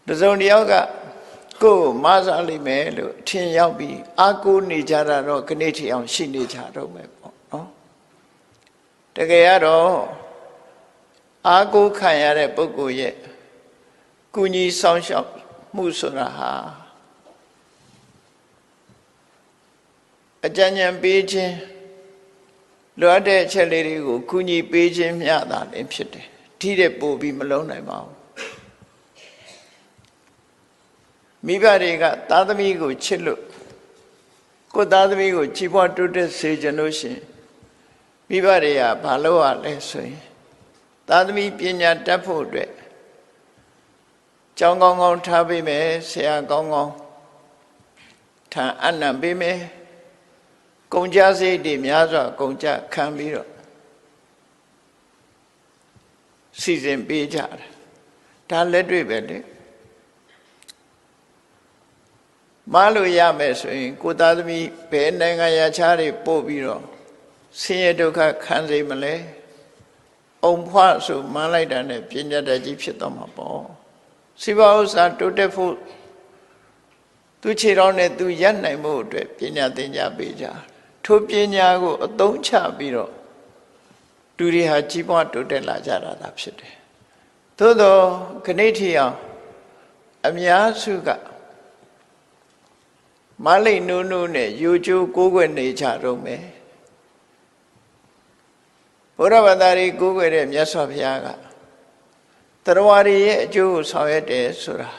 တစုံတစ်ယောက်ကကိုယ်မဆာလိမ့်မယ်လို့ထင်ရောက်ပြီးအာကိုနေကြတာတော့ခဏထီအောင်ရှိနေကြတော့မယ်ပေါ့နော်တကယ်ကတော့အာကိုခံရတဲ့ပုဂ္ဂိုလ်ရဲ့ကုညီဆောင်ရှောက်မှုဆိုတာဟာအကြံဉာဏ်ပေးခြင်းလိုအပ်တဲ့အချက်လေးတွေကိုကုညီပေးခြင်းမျှတာလည်းဖြစ်တယ်ထိတဲ့ပို့ပြီးမလုံးနိုင်ပါဘူးမိဘတွေကသားသမီးကိုချစ်လို့ကိုယ်သားသမီးကိုကြီးပွားတိုးတက်စေချင်လို့ရှိရင်မိဘတွေကဘာလုပ်ရလဲဆိုရင်သားသမီးပညာတတ်ဖို့အတွက်ကျောင်းကောင်းကောင်းထားပေးမယ်ဆရာကောင်းကောင်းထံအနံ့ပေးမယ်ကုန်ကြစိတ်တွေများစွာကုန်ကြခံပြီးတော့စီစဉ်ပေးကြတယ်ဒါလက်တွေ့ပဲလေမလို့ရမယ်ဆိုရင်ကိုသားသမီးဘယ်နိုင်ငံရခြားတွေပို့ပြီးတော့ဆင်းရဲဒုက္ခခံစေမလဲအုံဖွားဆိုမှန်းလိုက်တာနဲ့ပညာတတ်ကြီးဖြစ်တော့မှာပေါ့စိဘဥစ္စာတိုးတက်ဖို့သူခြေတော်နဲ့သူရပ်နိုင်ဖို့အတွက်ပညာသင်ကြားပေးကြထိုပညာကိုအသုံးချပြီးတော့လူတွေဟာကြီးပွားတိုးတက်လာကြတာဖြစ်တယ်သို့သောခဏထီအောင်အများစုကမလိမ့်နိုးနိုးနဲ့ယူကျိုးကိုးကွယ်နေကြတော့မယ်ဘုရားဘာသာရေးကိုးကွယ်တဲ့မြတ်စွာဘုရားကတရားဝါရီရဲ့အကျိုးကိုဆောင်ရွက်တယ်ဆိုတာ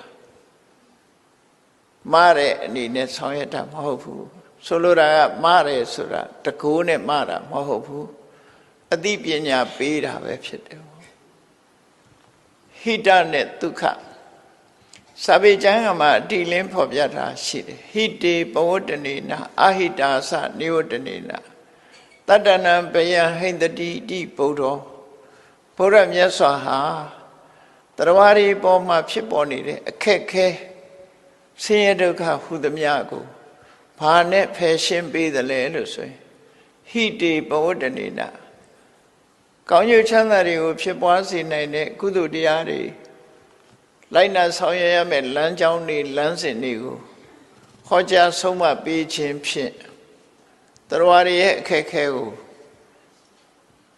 မှားတဲ့အနေနဲ့ဆောင်ရွက်တာမဟုတ်ဘူးဆိုလိုတာကမှားတယ်ဆိုတာတကိုးနဲ့မှားတာမဟုတ်ဘူးအသိပညာပေးတာပဲဖြစ်တယ်ဟိတနဲ့ဒုက္ခစာပေကျမ်းမှာအတိလင်းဖော်ပြတာရှိတယ်ဟိတေပဝတ္တနေနာအဟိတာသနိဝတ္တနေနာတတ္တနံပယံဟိန္တတိတိဗုဒ္ဓောဘုရားမြတ်စွာဟာတရားဝါဒီပေါ်မှာဖြစ်ပေါ်နေတဲ့အခက်ခဲဆင်းရဲဒုက္ခဟူသမျှကိုဘာနဲ့ဖယ်ရှင်းပေးသလဲလို့ဆိုရင်ဟိတေပဝတ္တနေနာကောင်းကျိုးချမ်းသာတွေကိုဖြစ်ပွားစေနိုင်တဲ့ကုသိုလ်တရားတွေလိုက်နာဆောင်ရွက်ရမယ့်လမ်းကြောင်းတွေလမ်းစဉ်တွေကိုဟောကြားဆုံးမပေးခြင်းဖြင့်တရားဝါဒီရဲ့အခက်ခဲကို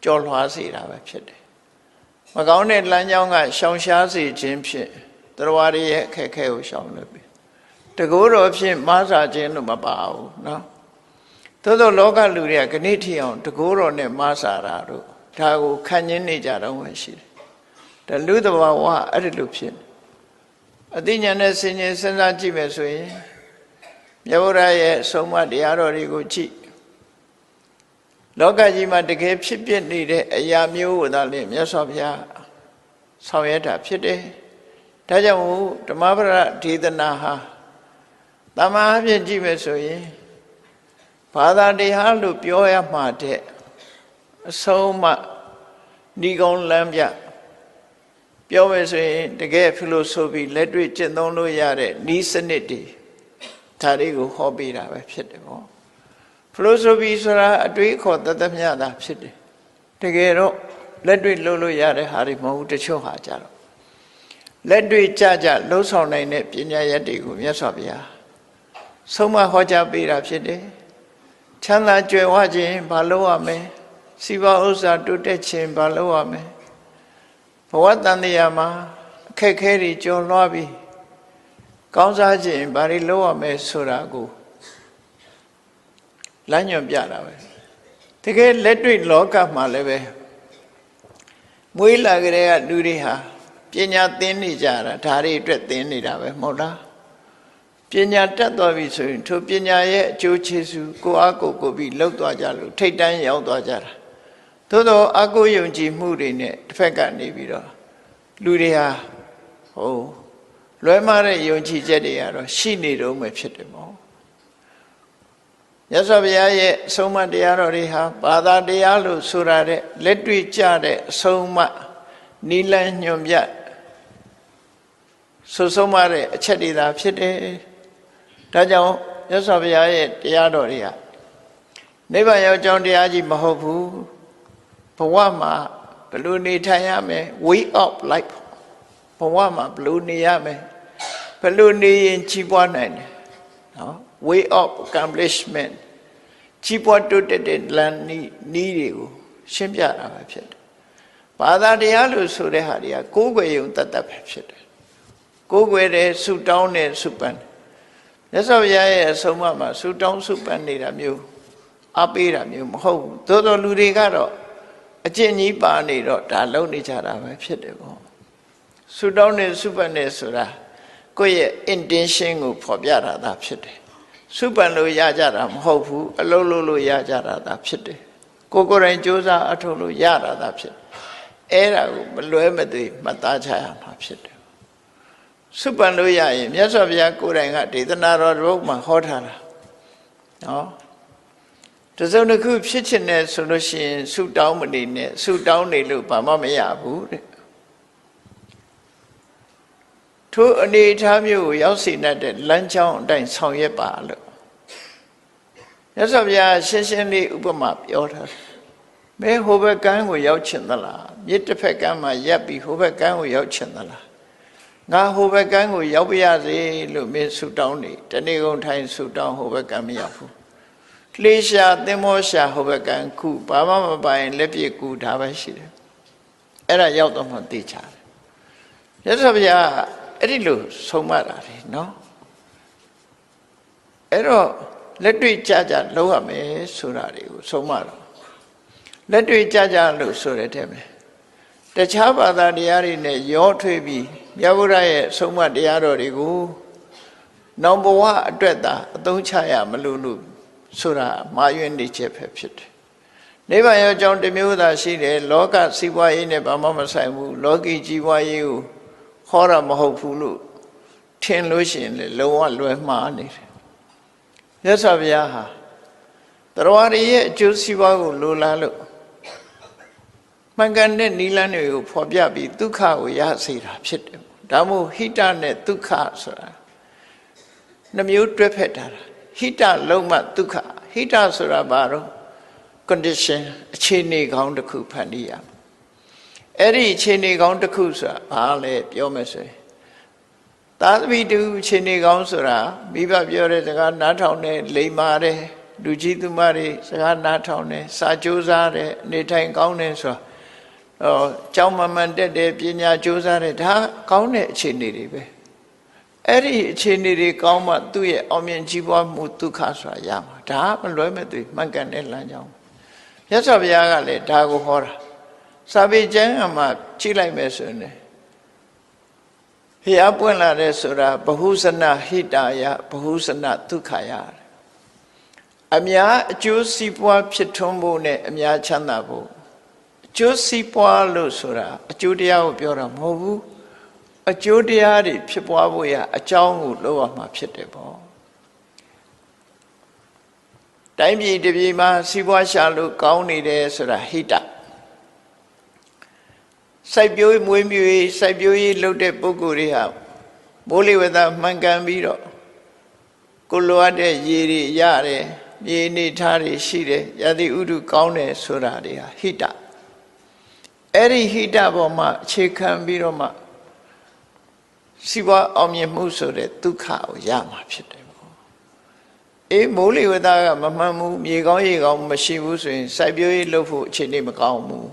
ကျော်လွှားစေတာပဲဖြစ်တယ်။မကောင်းတဲ့လမ်းကြောင်းကရှောင်ရှားစေခြင်းဖြင့်တရားဝါဒီရဲ့အခက်ခဲကိုရှောင်လွှဲပြီ။တကူတော်ဖြင့်မားစာခြင်းလို့မပါဘူးနော်။သို့သောလောကလူတွေကခဏထီအောင်တကူတော်နဲ့မားစာတာတို့ဒါကိုခံရင်းနေကြတော့မှရှိတယ်။ဒါလူတဘာဝအဲ့ဒီလိုဖြစ်အသိဉာဏ်နဲ့ဆင်ခြင်စဉ်းစားကြည့်မယ်ဆိုရင်မြတ်ဗုဒ္ဓရဲ့အဆုံးအမတရားတော်တွေကိုကြည့်လောကကြီးမှာတကယ်ဖြစ်ပျက်နေတဲ့အရာမျိုးကိုသာလေမြတ်စွာဘုရားဆောင်ရွက်တာဖြစ်တယ်။ဒါကြောင့်ဓမ္မပဒဒေသနာဟာတမန်အဖြစ်ကြည့်မယ်ဆိုရင်ဘာသာတရားလို့ပြောရမှာတဲ့အဆုံးအမဤကောင်းလမ်းပြပြောမယ်ဆိုရင်တကယ်ဖီလိုဆိုဖီလက်တွေ့ကျင့်သုံးလို့ရတဲ့ဤစနစ်တွေဒါတွေကိုဟောပေးတာပဲဖြစ်တယ်ပေါ့ဖီလိုဆိုဖီဆိုတာအတွေးအခေါ်တသက်မြတာဖြစ်တယ်တကယ်တော့လက်တွေ့လုပ်လို့ရတဲ့ဟာတွေမဟုတ်ဘူးတချို့ဟာကြတော့လက်တွေ့ကြလှုပ်ဆောင်နိုင်တဲ့ပညာရပ်တွေကိုမြတ်စွာဘုရားဆုံးမဟောကြားပေးတာဖြစ်တယ်ချမ်းသာကြွယ်ဝခြင်းဘာလုပ်ရမလဲစီးပွားဥစ္စာတိုးတက်ခြင်းဘာလုပ်ရမလဲဘဝတန်တရားမှာအခက်ခဲတွေကျော်လွှားပြီးကောင်းစားခြင်းဘာတွေလုပ်ရမလဲဆိုတာကိုလမ်းညွှန်ပြတာပဲတကယ်လက်တွေ့လောကမှာလည်းပဲမွေးလာကြတဲ့လူတွေဟာပညာသင်နေကြတာဒါတွေအတွက်သင်နေတာပဲမဟုတ်လားပညာတတ်သွားပြီဆိုရင်ထိုပညာရဲ့အကျိုးကျေးဇူးကိုအားကိုးပြီးလောက်သွားကြလို့ထိတ်တန်းရောက်သွားကြတာသို့သောအကုယုံကြည်မှုတွေနဲ့တစ်ဖက်ကနေပြီးတော့လူတွေဟာလွဲမှားတဲ့ယုံကြည်ချက်တွေကတော့ရှိနေတော့မှဖြစ်တယ်ပေါ့မြတ်စွာဘုရားရဲ့အဆုံးအမတရားတော်တွေဟာဘာသာတရားလို့ဆိုရတဲ့လက်တွေ့ကျတဲ့အဆုံးအမနိလန်းညွန်ပြဆိုဆုံးမတဲ့အချက်တွေသာဖြစ်တယ်ဒါကြောင့်မြတ်စွာဘုရားရဲ့တရားတော်တွေကနိဗ္ဗာန်ရောက်ကြောင်းတရားကြီးမဟုတ်ဘူးဘဝမှာဘယ်လိုနေထိုင်ရမယ် way of life ဘဝမှာဘယ်လိုနေရမယ် ဘယ်လိုနေရင်ကြီးပွားနိုင်တယ်နော် way of accomplishment ကြီးပွားတိုးတက်တဲ့လမ်းနည်းတွေကိုရှင်းပြတာပဲဖြစ်တယ်ဘာသာတရားလို့ဆိုတဲ့ဟာတွေကကိုးကွယ်ယုံတတ်ပဲဖြစ်တယ်ကိုးကွယ်တယ်ဆုတောင်းတယ်ဆုပန်းမြတ်စွာဘုရားရဲ့အဆုံးအမမှာဆုတောင်းဆုပန်းနေတာမျိုးအားပေးတာမျိုးမဟုတ်ဘူးသို့တော်လူတွေကတော့အကျင့်ကြီးပါနေတော့ဒါလုပ်နေကြတာပဲဖြစ်တယ်ပေါ့ဆုတောင်းနေဆုပန်းနေဆိုတာကိုယ့်ရဲ့ intention ကိုဖော်ပြတာသာဖြစ်တယ်ဆုပန်းလို့ရကြတာမဟုတ်ဘူးအလုပ်လုပ်လို့ရကြတာသာဖြစ်တယ်ကိုယ်တိုင်ကြိုးစားအထောက်လို့ရတာသာဖြစ်တယ်အဲ့ဒါကိုမလွဲမသွေမှတ်သားချရမှာဖြစ်တယ်ဆုပန်းလို့ရရင်မြတ်စွာဘုရားကိုယ်တိုင်ကဒေသနာတော်ဘုရားမှာဟောထားတာနော်တစုံတစ်ခုဖြစ်ချင်တယ်ဆိုလို့ရှိရင်ဆုတောင်းမနေနဲ့ဆုတောင်းနေလို့ဘာမှမရဘူးတဲ့ထိုအနေအထားမျိုးကိုရောက်စေတဲ့လမ်းကြောင်းအတိုင်းဆောင်ရွက်ပါလို့မြတ်စွာဘုရားရှင်းရှင်းလေးဥပမာပြောထားတယ်မင်းဟိုဘက်ကမ်းကိုရောက်ချင်သလားမြစ်တစ်ဖက်ကမ်းမှာရပ်ပြီးဟိုဘက်ကမ်းကိုရောက်ချင်သလားငါဟိုဘက်ကမ်းကိုရောက်ပါရစေလို့မင်းဆုတောင်းနေတနေ့ကုန်ထိုင်ဆုတောင်းဟိုဘက်ကမ်းမရောက်ဘူးလေရှာသင်္ဘောရှာဟိုဘက်ကမ်းခုဘာမှမပိုင်လက်ပြကူဒါပဲရှိတယ်အဲ့ဒါရောက်တော့မှသိချတယ်မြတ်စွာဘုရားအဲ့ဒီလိုဆုံးမတာလေနော်အဲ့တော့လက်တွေ့ကြကြလုပ်ရမယ်ဆိုတာတွေကိုဆုံးမတော့လက်တွေ့ကြကြလို့ဆိုတဲ့တဲ့မယ်တခြားဘာသာတရားတွေနဲ့ရောထွေးပြီးမြတ်ဗုဒ္ဓရဲ့ဆုံးမတရားတော်တွေကိုနောင်ဘဝအတွက်သာအသုံးချရမလို့ဆိုတာမာယွင်းနေချက်ပဲဖြစ်တယ်နိဗ္ဗာန်ရောက်ကြောင်းတစ်မျိုးသာရှိတယ်လောကစီးပွားရေးနဲ့ဘာမှမဆိုင်ဘူးလောကီကြီးပွားရေးကိုဟောတာမဟုတ်ဘူးလို့ထင်လို့ရှိရင်လည်းလုံးဝလွယ်မှားနေတယ်မြတ်စွာဘုရားဟာတရားရည်ရဲ့အကျိုးစီးပွားကိုလိုလားလို့မှန်ကန်တဲ့နိလန်းတွေကိုဖော်ပြပြီးဒုက္ခကိုရစေတာဖြစ်တယ်ဒါမို့ဟိတနဲ့ဒုက္ခဆိုတာနှမျိုးတွဲဖက်တာဟိတလုံးမှဒုက္ခဟိတဆိုတာဘာတော့ condition အခြေအနေကောင်းတစ်ခုဖန်တီးရအဲ့ဒီအခြေအနေကောင်းတစ်ခုဆိုတာဘာလဲပြောမယ်ဆိုရင်သာသမီတူအခြေအနေကောင်းဆိုတာမိဘပြောတဲ့စကားနားထောင်တယ်လိမ္မာတယ်လူကြီးသူမတွေစကားနားထောင်တယ်စာကြိုးစားတယ်နေထိုင်ကောင်းတယ်ဆိုတာကျောင်းမှန်တက်တယ်ပညာကြိုးစားတယ်ဒါကောင်းတဲ့အခြေအနေတွေပဲအဲ့ဒီအခြေအနေတွေကောင်းမှသူ့ရဲ့အောင်မြင်ကြီးပွားမှုဒုက္ခဆိုတာရမှာဒါမလွဲမသွေမှန်ကန်တဲ့လမ်းကြောင်းမြတ်စွာဘုရားကလည်းဒါကိုဟောတာစာပေကျမ်းမှာကြည့်လိုက်မယ်ဆိုရင်ဘုရားပွင့်လာတဲ့ဆိုတာဘဟုဇနဟိတာယဘဟုဇနဒုက္ခယအများအကျိုးစီးပွားဖြစ်ထွန်းဖို့နဲ့အများချမ်းသာဖို့အကျိုးစီးပွားလို့ဆိုတာအကျိုးတရားကိုပြောတာမဟုတ်ဘူးအကျိုးတရားတွေဖြစ်ပွားဖို့ရအကြောင်းကိုလုပ်ရမှာဖြစ်တယ်ပေါ့တိုင်းပြည်တစ်ပြည်မှာစီးပွားရှာလို့ကောင်းနေတယ်ဆိုတာဟိတစိုက်ပျိုးမွေးမြူရေးစိုက်ပျိုးရေးလုပ်တဲ့ပုဂ္ဂိုလ်တွေဟာမိုးလေဝသမှန်ကန်ပြီးတော့ကိုလိုအပ်တဲ့ရေတွေရတယ်မြေနေထားတွေရှိတယ်ရာသီဥတုကောင်းတယ်ဆိုတာတွေဟာဟိတအဲ့ဒီဟိတပေါ်မှာအခြေခံပြီးတော့မှစီးပွားအောင်မြင်မှုဆိုတဲ့ဒုက္ခကိုရမှာဖြစ်တယ်ပေါ့အေးမိုးလေဝသကမမှန်ဘူးမြေကောင်းရေကောင်းမရှိဘူးဆိုရင်စိုက်ပျိုးရေးလုပ်ဖို့အခြေအနေမကောင်းဘူး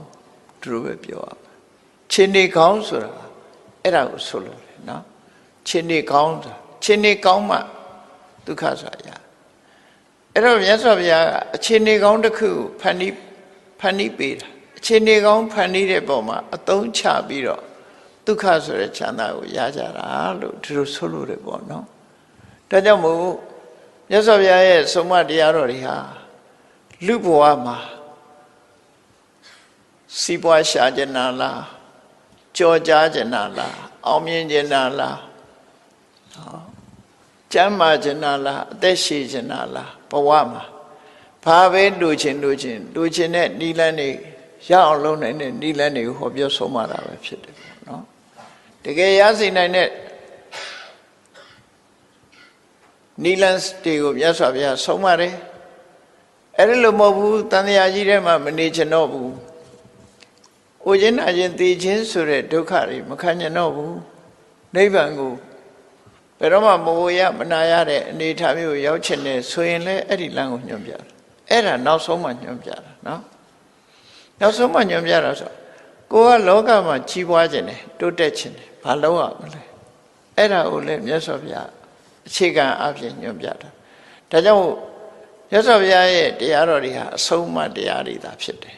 သူတို့ပဲပြောရမယ်ခြေနေကောင်းဆိုတာအဲ့ဒါကိုဆိုလို့လေနော်ခြေနေကောင်းဆိုတာခြေနေကောင်းမှဒုက္ခဆိုတာရအဲ့တော့မြတ်စွာဘုရားကအခြေအနေကောင်းတစ်ခုဖန်တီးပေးတာအခြေအနေကောင်းဖန်တီးတဲ့ပုံမှာအသုံးချပြီးတော့ဒုက္ခဆိုတဲ့ချမ်းသာကိုရကြတာလို့ဒီလိုဆိုလို့ရပေါ့နော်ဒါကြောင့်မို့မြတ်စွာဘုရားရဲ့ဆုံးမတရားတော်တွေဟာလူဘဝမှာစီးပွားရှားကြနာလားကြော်ကြားကြနာလားအောင်မြင်ကြနာလားကျမ်းမာကြနာလားအသက်ရှည်ကြနာလားဘဝမှာဘာပဲလူချင်းတဲ့နိလန်းတွေရအောင်လုပ်နိုင်တဲ့နိလန်းတွေကိုဟောပြောဆုံးမတာပဲဖြစ်တယ်ပေါ့နော်တကယ်ရစေနိုင်တဲ့နိလန်းတွေကိုမြတ်စွာဘုရားဆုံးမတယ်အဲ့ဒီလိုမဟုတ်ဘူးတန်တရားကြီးထဲမှာမနေချင်တော့ဘူးအိုခြင်းနာခြင်းသိခြင်းဆိုတဲ့ဒုက္ခတွေမခံချင်တော့ဘူးနိဗ္ဗာန်ကိုဘ ယ်တော့မှမဝရမနာရတဲ့အနေအထားမျိုးရောက်ချင်တယ်ဆိုရင်လည်းအဲ့ဒီလမ်းကိုညွှန်ပြတာအဲ့ဒါနောက်ဆုံးမှညွှန်ပြတာနော်နောက်ဆုံးမှညွှန်ပြတာဆိုကိုကလောကမှာကြီးပွားခြင်းတယ်တိုးတက်ခြင်းတယ်ဘာလုပ်ရမလဲအဲ့ဒါကိုလည်းမြတ်စွာဘုရားအခြေခံအဖြစ်ညွှန်ပြတာဒါကြောင့်မြတ်စွာဘုရားရဲ့တရားတော်တွေဟာအဆုံးအမတရားတွေသာဖြစ်တယ်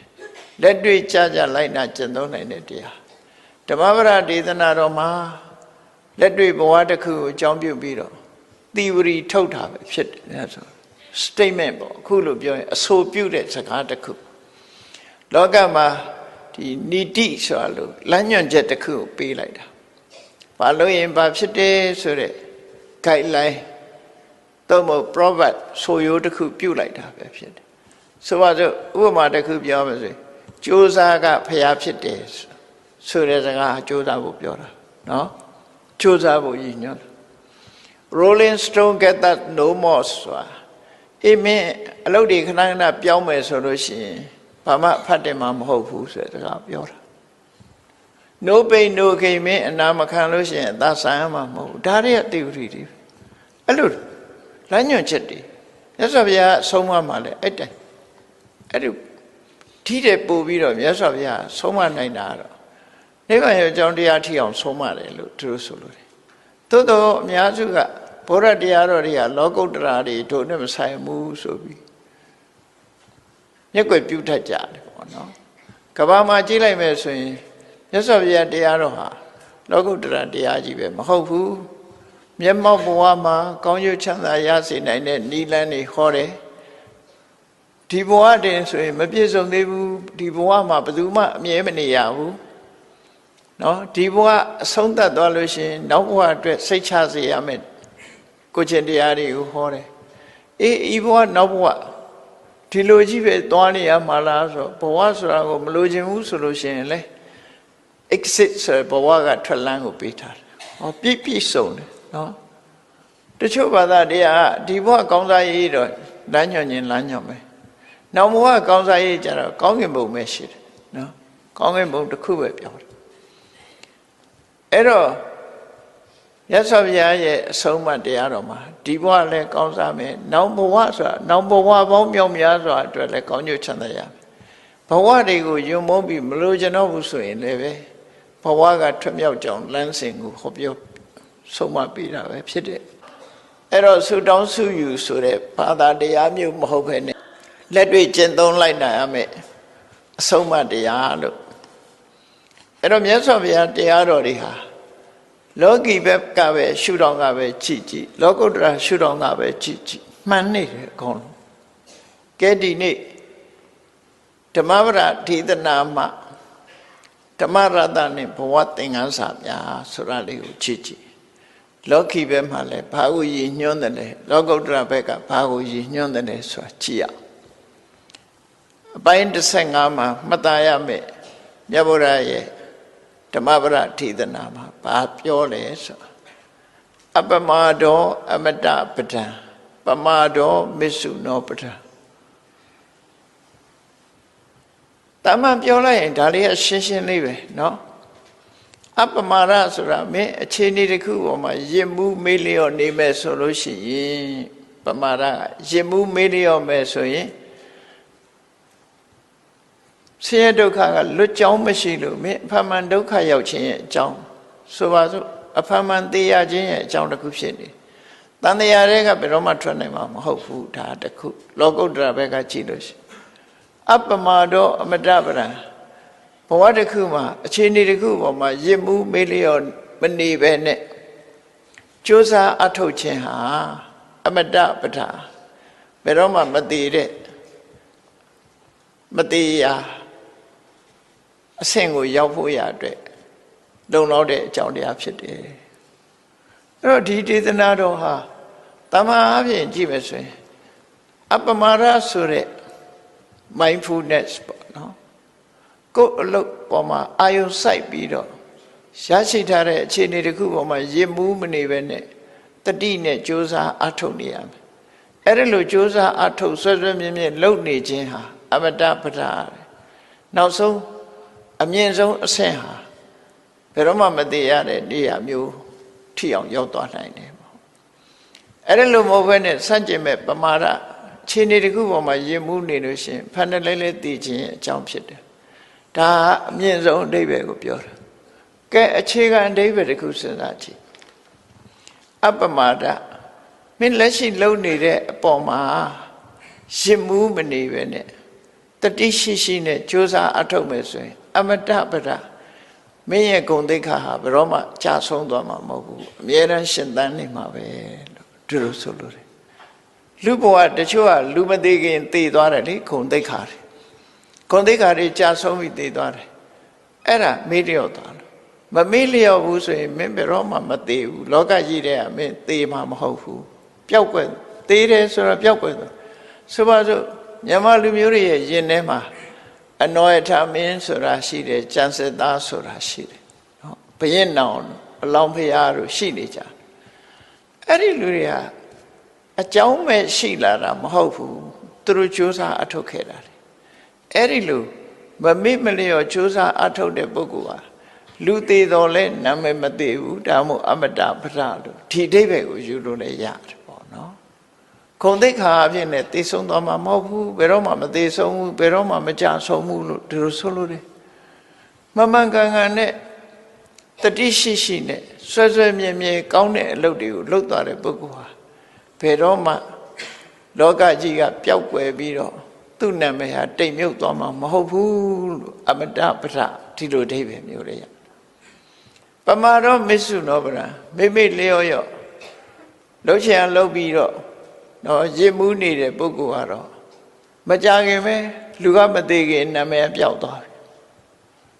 လက်တွေ့ကြကြလိုက်နာကျင့်သုံးနိုင်တဲ့တရားဓမ္မပဒဒေသနာတော်မှာလက်တွေ့ဘဝတစ်ခုကိုအကြောင်းပြုပြီးတော့သီဝရီထုတ်တာပဲဖြစ်တယ်ဆို statement ပေါ့အခုလိုပြောရင်အဆိုပြုတဲ့စကားတစ်ခုလောကမှာဒီနိတိဆိုတာလို့လမ်းညွှန်ချက်တစ်ခုကိုပေးလိုက်တာဘာလို့ရင်ဘာဖြစ်တယ်ဆိုတဲ့ guideline တော့မဟုတ် proverb ဆိုရိုးတစ်ခုပြုလိုက်တာပဲဖြစ်တယ်ဆိုပါစို့ဥပမာတစ်ခုပြောမယ်ဆိုကြိုးစားကဖျားဖြစ်တယ်ဆိုတဲ့စကားကြိုးစားဖို့ပြောတာနော်ကြိုးစားဖို့ရည်ညွှန်း Rolling Stone get that no more ဆိုတာအေးမင်းအလုပ်တွေခဏခဏပြောင်းမယ်ဆိုလို့ရှိရင်ဘာမှဖတ်တယ်မှမဟုတ်ဘူးဆိုတဲ့စကားပြောတာ no pain no gain မင်းအနာမခံလို့ရှိရင်အသာဆိုင်မှာမဟုတ်ဘူးဒါတွေကတိဝရီတွေအဲ့လိုလမ်းညွှန်ချက်တွေမြတ်စွာဘုရားဆုံးမမှာလဲအဲ့တိုင်အဲ့ဒီထိတဲ့ပို့ပြီးတော့မြတ်စွာဘုရားဆုံးမနိုင်တာတော့နိဗ္ဗာန်ရဲ့အကြောင်းတရားထိအောင်ဆုံးမတယ်လို့သူတို့ဆိုလို့တယ်သို့တော့အများစုကဘုရားတရားတော်တွေကလောကုတ္တရာတွေတို့နဲ့မဆိုင်ဘူးဆိုပြီးမျက်ကွယ်ပြုတတ်ကြတယ်ပေါ့နော်ကဘာမှာကြည့်လိုက်မယ်ဆိုရင်မြတ်စွာဘုရားတရားတော်ဟာလောကုတ္တရာတရားကြီးပဲမဟုတ်ဘူးမျက်မှောက်ဘဝမှာကောင်းကျိုးချမ်းသာရစေနိုင်တဲ့နိလန်းတွေဟောတယ်ဒီဘဝတင်ဆိုရင်မပြည့်စုံသေးဘူးဒီဘဝမှာဘယ်သူမှအမြဲမနေရဘူးနော်ဒီဘဝအဆုံးသတ်သွားလို့ရှိရင်နောက်ဘဝအတွက်စိတ်ချစေရမယ်ကိုချင်းတရားတွေကိုဟောတယ်အေးဤဘဝနောက်ဘဝဒီလိုကြီးပဲသွားနေရမှာလားဆိုဘဝဆိုတာကိုမလိုချင်ဘူးဆိုလို့ရှိရင်လေ exit ဆိုဘဝကထွက်လန်းကိုပေးထားတယ်ဟောပြည့်စုံတယ်နော်တချို့ဘာသာတရားဒီဘဝကောင်းစားရေးတော့လမ်းညွှန်ခြင်းလမ်းညွှန်မယ်နောက်ဘဝကောင်းစားရေးကြတော့ကောင်းကင်ဘုံပဲရှိတယ်နော်ကောင်းကင်ဘုံတစ်ခုပဲပြောတယ်အဲ့တော့ရသော်ဘုရားရဲ့အဆုံးအမတရားတော်မှာဒီဘဝလည်းကောင်းစားမယ်နောက်ဘဝဆိုတာနောက်ဘဝပေါင်းမြောက်များစွာအတွက်လည်းကောင်းကျိုးချမ်းသာရမယ်ဘဝတွေကိုယုံမုန်းပြီးမလိုချင်တော့ဘူးဆိုရင်လည်းပဲဘဝကထွက်မြောက်ကြောင်းလမ်းစဉ်ကိုဟောပြောဆုံးမပေးတာပဲဖြစ်တယ်အဲ့တော့ဆုတောင်းဆုယူဆိုတဲ့ဘာသာတရားမျိုးမဟုတ်ဘဲနဲ့လက်တွေ့ကျင့်သုံးလိုက်နိုင်ရမယ်အဆုံးအမတရားလို့အဲ့တော့မြတ်စွာဘုရားတရားတော်တွေဟာလောကီဘက်ကပဲရှုထောင့်ကပဲကြည့်ကြည့်လောကုတ္တရာရှုထောင့်ကပဲကြည့်ကြည့်မှန်နေတယ်အကုန်လုံးကဲဒီနေ့ဓမ္မပဒဒေသနာမှာဓမ္မရတနဲ့ဘဝသင်္ကန်းစာများဆိုတာလေးကိုကြည့်ကြည့်လောကီဘက်မှာလည်းဘာကိုရည်ညွှန်းတယ်လဲလောကုတ္တရာဘက်ကဘာကိုရည်ညွှန်းတယ်လဲဆိုတာကြည့်ရအပိုင်း15မှာမှတ်သားရမယ်မြတ်ဗုဒ္ဓရဲ့ဓမ္မပဒဒေသနာမှာဘာပြောလဲဆိုအပမဒောအမတပဒံပမာဒောမစ္ဆုနောပဒံတမန်ပြောလိုက်ရင်ဒါလေးကရှင်းရှင်းလေးပဲเนาะအပမာရဆိုတာမင်းအခြေအနေတစ်ခုပေါ်မှာယဉ်မှုမေးလျော့နေမယ်ဆိုလို့ရှိရင်ပမာရယဉ်မှုမေးလျော့မယ်ဆိုရင်ဆင်းရဲဒုက္ခကလွတ်ကြောင်းမရှိလို့မင်းအဖမှန်ဒုက္ခရောက်ခြင်းရဲ့အကြောင်းဆိုပါစို့အဖမှန်သိရခြင်းရဲ့အကြောင်းတစ်ခုဖြစ်နေတန်တရားတွေကဘယ်တော့မှထွက်နိုင်မှာမဟုတ်ဘူးဒါတစ်ခုလောကုတ္တရာဘက်ကကြည့်လို့ရှိအပမဒောအမတပဒံဘဝတစ်ခုမှာအခြေအနေတစ်ခုပေါ်မှာရစ်မှုမေးလျော့မနေပဲနဲ့ကြိုးစားအထုတ်ခြင်းဟာအမတပဒံဘယ်တော့မှမတည်တဲ့မတည်ရာအဆင့်ကိုရောက်ဖို့ရအတွက်လုံလောက်တဲ့အကြောင်းတရားဖြစ်တယ်အဲ့တော့ဒီဒေသနာတော်ဟာတမန်အပြင်ကြည့်မယ်ဆိုရင်အပမာရဆိုတဲ့ mindfulness ပေါ့နော်ကိုယ်အလုပ်ပေါ်မှာအာယုံစိုက်ပြီးတော့ရရှိထားတဲ့အခြေအနေတစ်ခုပေါ်မှာရည်မှုမနေပဲနဲ့တတိနဲ့ကြိုးစားအထုတ်နေရမယ်အဲ့ဒါလိုကြိုးစားအထုတ်ဆွဲဆွဲမြဲမြဲလုပ်နေခြင်းဟာအမတပဒနောက်ဆုံးအမြင့်ဆုံးအဆင့်ဟာဘယ်တော့မှမတည်ရတဲ့နေရာမျိုးထိအောင်ရောက်သွားနိုင်တယ် အဲ့ဒါလိုမဟုတ်ဘဲနဲ့စန့်ကျင်မဲ့ပမာဒခြေနေတစ်ခုပေါ်မှာရင်မှုနေလို့ရှိရင်ဖန်တယ်လဲသိခြင်းအကြောင်းဖြစ်တယ်ဒါအမြင့်ဆုံးအဓိပ္ပာယ်ကိုပြောတာကဲအခြေခံအဓိပ္ပာယ်တစ်ခုစဉ်းစားကြည့်အပမာဒမင်းလက်ရှိလုံနေတဲ့အပေါ်မှာရင်မှုမနေပဲနဲ့တတိရှိရှိနဲ့ကြိုးစားအထောက်မယ်ဆိုရင်အမတပဒမင်းရဲ့ဂုဏ်သိက္ခာဟာဘယ်တော့မှကြာဆုံးသွားမှာမဟုတ်ဘူးအမြဲတမ်းရှင်သန်နေမှာပဲလို့ဒီလိုဆိုလို့တယ်လူဘဝတချို့ကလူမသေးခင်သေသွားတယ်လေဂုဏ်သိက္ခာတွေဂုဏ်သိက္ခာတွေကြာဆုံးပြီးသေသွားတယ်အဲ့ဒါမေ့လျော့သွားလို့မမေ့လျော့ဘူးဆိုရင်မင်းဘယ်တော့မှမသေဘူးလောကကြီးတဲ့ကမင်းသေမှာမဟုတ်ဘူးပျောက်ကွယ်သေတယ်ဆိုတော့ပျောက်ကွယ်သွားဆိုပါစို့မြန်မာလူမျိုးတွေရဲ့ယင်ထဲမှာအနောယထမင်းဆိုတာရှိတယ်ကျန်စစ်သားဆိုတာရှိတယ်နော်ဘုရင်နောင်အလောင်းဖရာတို့ရှိနေကြအဲ့ဒီလူတွေဟာအကြောင်းမဲ့ရှိလာတာမဟုတ်ဘူးသူတို့ကြိုးစားအထုတ်ခဲ့တာအဲ့ဒီလိုမမေ့မလျော့ကြိုးစားအထုတ်တဲ့ပုဂ္ဂိုလ်ဟာလူသေးတော်လဲနာမည်မသေးဘူးဒါမှမဟုတ်အမတပရလို့ဒီအဓိပ္ပာယ်ကိုယူလို့လည်းရတယ်ပေါ့နော်ဂုဏ်သိက္ခာအဖြစ်နဲ့သိဆုံးသွားမှာမဟုတ်ဘူးဘယ်တော့မှမသိဆုံးဘူးဘယ်တော့မှမကြဆုံးဘူးလို့ဒီလိုဆိုလို့တယ်မမှန်ကန်ကန်နဲ့တတိရှိရှိနဲ့ဆွဲဆွဲမြဲမြဲကောင်းတဲ့အလုပ်တွေကိုလုပ်သွားတဲ့ပုဂ္ဂိုလ်ဟာဘယ်တော့မှလောကကြီးကပျောက်ကွယ်ပြီးတော့သူ့နာမည်ဟာတိမ်မြုပ်သွားမှာမဟုတ်ဘူးလို့အမတပရဒီလိုအဓိပ္ပာယ်မျိုးလေးရပမာတော့မစ္ဆုနောပရမိမိလျော့ရော့လှုပ်ချင်လှုပ်ပြီးတော့နော်ရစ်မှုနေတဲ့ပုဂ္ဂိုလ်ကတော့မကြခင်ပဲလူကမသေးခင်နာမည်ပျောက်သွားပြီ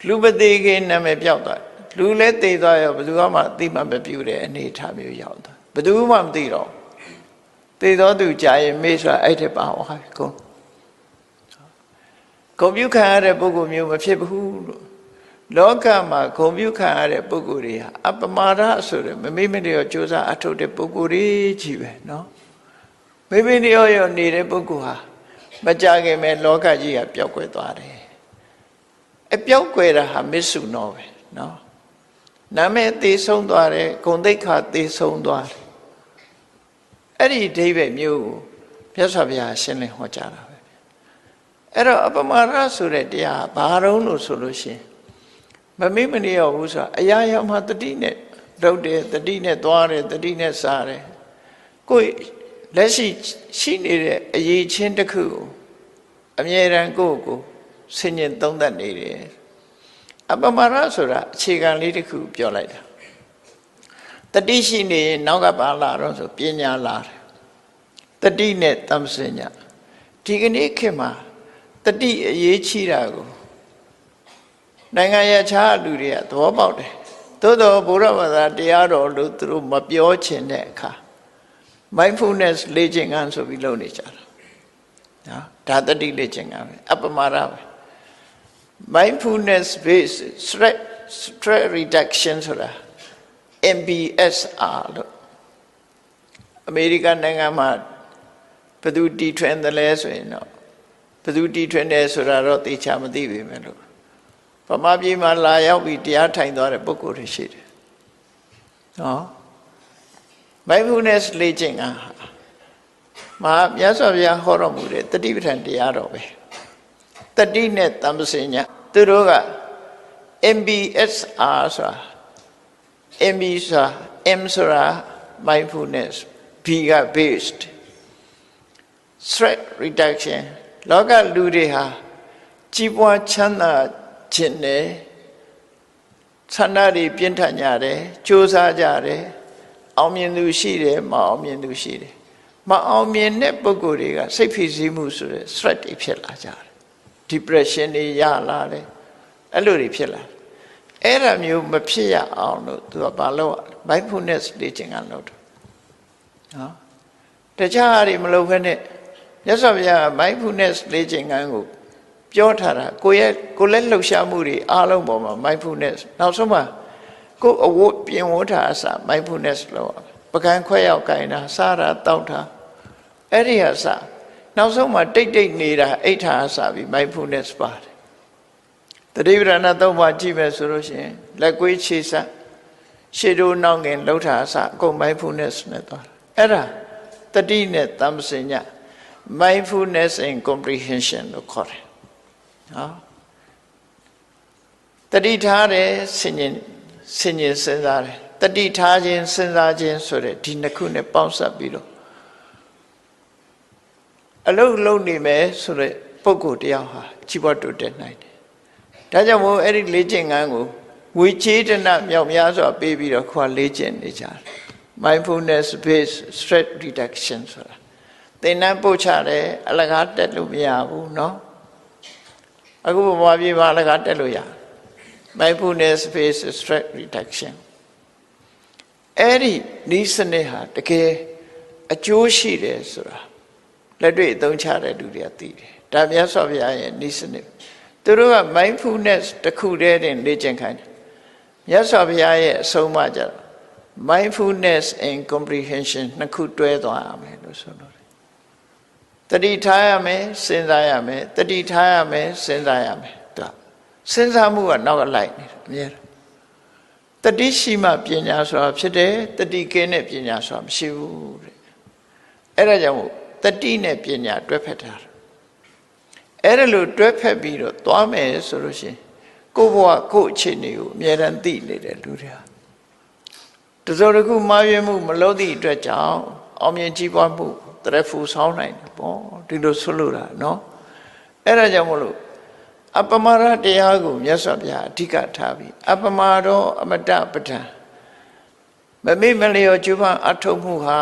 လူမသေးခင်နာမည်ပျောက်သွားလူလည်းသေသွားရောဘယ်သူမှအသိမှမပြုတဲ့အနေအထားမျိုးရောက်သွားဘယ်သူမှမသိတော့သေသောသူကြာရင်မေးဆိုတာအဲ့ထက်ပါဟောကုန်ဂုဏ်ပြုခံရတဲ့ပုဂ္ဂိုလ်မျိုးမဖြစ်ဘူးလို့လောကမှာဂုဏ်ပြုခံရတဲ့ပုဂ္ဂိုလ်တွေဟာအပမာဒဆိုတဲ့မမေ့မလျော့ကြိုးစားအထုတ်တဲ့ပုဂ္ဂိုလ်တွေကြီးပဲနော်မေ့မေ့လျော့နေတဲ့ပုဂ္ဂိုလ်ဟာမကြခင်မဲ့လောကကြီးကပျောက်ကွယ်သွားတယ်အပျောက်ကွယ်တာဟာမစ္ဆုနောပဲနော်နာမည်သေဆုံးသွားတယ်ဂုဏ်သိက္ခာသေဆုံးသွားတယ်အဲ့ဒီအဓိပ္ပာယ်မျိုးကိုမြတ်စွာဘုရားရှင်းလင်းဟောကြားတာပဲအဲ့တော့အပမာဒဆိုတဲ့တရားဘာတုံးလို့ဆိုလို့ရှိရင်မမေ့မလျော့ဘူးဆိုတာအရာရာမှာတတိနဲ့လုပ်တယ်တတိနဲ့သွားတယ်တတိနဲ့စားတယ်ကိုယ်လက်ရှိနေတဲ့အရေးချင်းတစ်ခုကိုအမြဲတမ်းကိုယ့်ကိုဆင်ញင်သုံးသပ်နေတယ်အပမာဒဆိုတာအခြေခံလေးတစ်ခုပြောလိုက်တာတတိရှိနေရင်နောက်ကပါလာတော့ဆိုပညာလာတယ်တတိနဲ့တမ္ပစညာဒီကနေ့ခေတ်မှာတတိအရေးကြီးတာကိုနိုင်ငံရခြားလူတွေကသဘောပေါက်တယ်သို့တော်ဘုရားဘာသာတရားတော်လို့သူတို့မပြောချင်တဲ့အခါ mindfulness လေ့ကျင့်ခန်းဆိုပြီးလုပ်နေကြတာနော်ဒါတတိလေ့ကျင့်ခန်းပဲအပမာဒပဲ mindfulness based stress reduction ဆိုတာ MBSR လို့အမေရိကန်နိုင်ငံမှာဘယ်သူတီထွင်တယ်လဲဆိုရင်တော့ဘယ်သူတီထွင်တယ်ဆိုတာတော့သိချာမသိပေမဲ့လို့ဗမာပြည်မှာလာရောက်ပြီးတရားထိုင်သွားတဲ့ပုဂ္ဂိုလ်တွေရှိတယ်နော် mindfulness လေ့ကျင့်ခန်းမှာမြတ်စွာဘုရားဟောတော်မူတဲ့တတိပဋ္ဌာန်တရားတော်ပဲတတိနဲ့တမ္ပစညာသူတို့က MBSR ဆိုတာ MB ဆိုတာ M ဆိုတာ mindfulness B က based stress reduction လောကလူတွေဟာကြီးပွားချမ်းသာခြင်းနဲ့ဆန္ဒတွေပြင်းထန်ကြတယ်ကြိုးစားကြတယ်အောင်မြင်သူရှိတယ်မအောင်မြင်သူရှိတယ်မအောင်မြင်တဲ့ပုဂ္ဂိုလ်တွေကစိတ်ဖိစီးမှုဆိုတဲ့ stress တွေဖြစ်လာကြတယ် depression တွေရလာတယ်အဲ့လိုတွေဖြစ်လာတယ်အဲ့ဒါမျိုးမဖြစ်ရအောင်လို့သူကဘာလုပ်ရလဲ mindfulness လေ့ကျင့်ခန်းလုပ်တယ်နော်တခြားအရာမလုပ်ဘဲနဲ့မြတ်စွာဘုရား mindfulness လေ့ကျင့်ခန်းကိုပြောထားတာကိုယ့်လက်လှုပ်ရှားမှုတွေအားလုံးပေါ်မှာ mindfulness နောက်ဆုံးမှာကိုယ်အဝတ်ပြင်ဝတ်တာအစ mindfulness လို့ပကံခွဲရောက်ကိုင်တာစားတာတောက်တာအဲ့ဒီအစနောက်ဆုံးမှာတိတ်တိတ်နေတာအိဋ္ဌာအစပြီး mindfulness ပါတယ်တတိပဌာန်သုံးပါးကြည့်မယ်ဆိုလို့ရှိရင်လက်ကွေးခြေစပ်ရှေ့တို့နောက်ငင်လှုပ်တာအစအကုန် mindfulness နဲ့သွားအဲ့ဒါ တတိနဲ့တမ္ပစည mindfulness and comprehension လို့ခေါ်တယ်နော်တတိထားတယ်ဆင်ញင်စဉ်းစားတယ်တတိထားခြင်းစဉ်းစားခြင်းဆိုတဲ့ဒီနှစ်ခုနဲ့ပေါင်းစပ်ပြီးတော့အလုံးလုံးနေမယ်ဆိုတဲ့ပုဂ္ဂိုလ်တယောက်ဟာကြီးပွားတိုးတက်နိုင်တယ်ဒါကြောင့်မို့အဲ့ဒီလေ့ကျင့်ခန်းကိုဝိချေတနာမြောက်များစွာပေးပြီးတော့ခွာလေ့ကျင့်နေကြတယ် mindfulness based stress reduction ဆိုတာသင်္นานပို့ချတယ်အလကားတက်လို့မရဘူးเนาะအခုဘဝပြေမှာအလကားတက်လို့ရ mindfulness based stress reduction အဲ့ဒီဤစနစ်ဟာတကယ်အကျိုးရှိတယ်ဆိုတာလက်တွေ့အသုံးချတဲ့လူတွေကသိတယ်ဒါမြတ်စွာဘုရားရဲ့ဤစနစ်သူတို့က mindfulness တစ်ခုတည်းတင်လေ့ကျင့်ခိုင်းတယ်မြတ်စွာဘုရားရဲ့အဆုံးအမကြတော့ mindfulness and comprehension နှစ်ခုတွဲသွားရမယ်လို့ဆိုလို့တတိထားရမယ်စဉ်းစားရမယ်တတိထားရမယ်စဉ်းစားရမယ်သူစဉ်းစားမှုကနောက်ကလိုက်နေတယ်အများတတိရှိမှပညာဆိုတာဖြစ်တယ်တတိကင်းတဲ့ပညာဆိုတာမရှိဘူးတဲ့အဲ့ဒါကြောင့်မို့တတိနဲ့ပညာတွဲဖက်တာအဲ့ဒါလို့တွဲဖက်ပြီးတော့သွားမယ်ဆိုလို့ရှိရင်ကိုယ့်ဘဝကိုယ့်အခြေအနေကိုအမြဲတမ်းသိနေတယ်လူတွေဟာတစုံတစ်ခုမှားယွင်းမှုမလုပ်သည့်အတွက်ကြောင့်အောင်မြင်ကြီးပွားမှုတရဖူဆောင်းနိုင်တယ်ပေါ့ဒီလိုဆွလို့တာเนาะအဲ့ဒါကြောင့်မလို့အပမရတရားကိုမြတ်စွာဘုရားအဓိကထားပြီးအပမရောအမတပဋ္ဌာန်မမေ့မလျော်ကျူးပန်းအထုံးမှုဟာ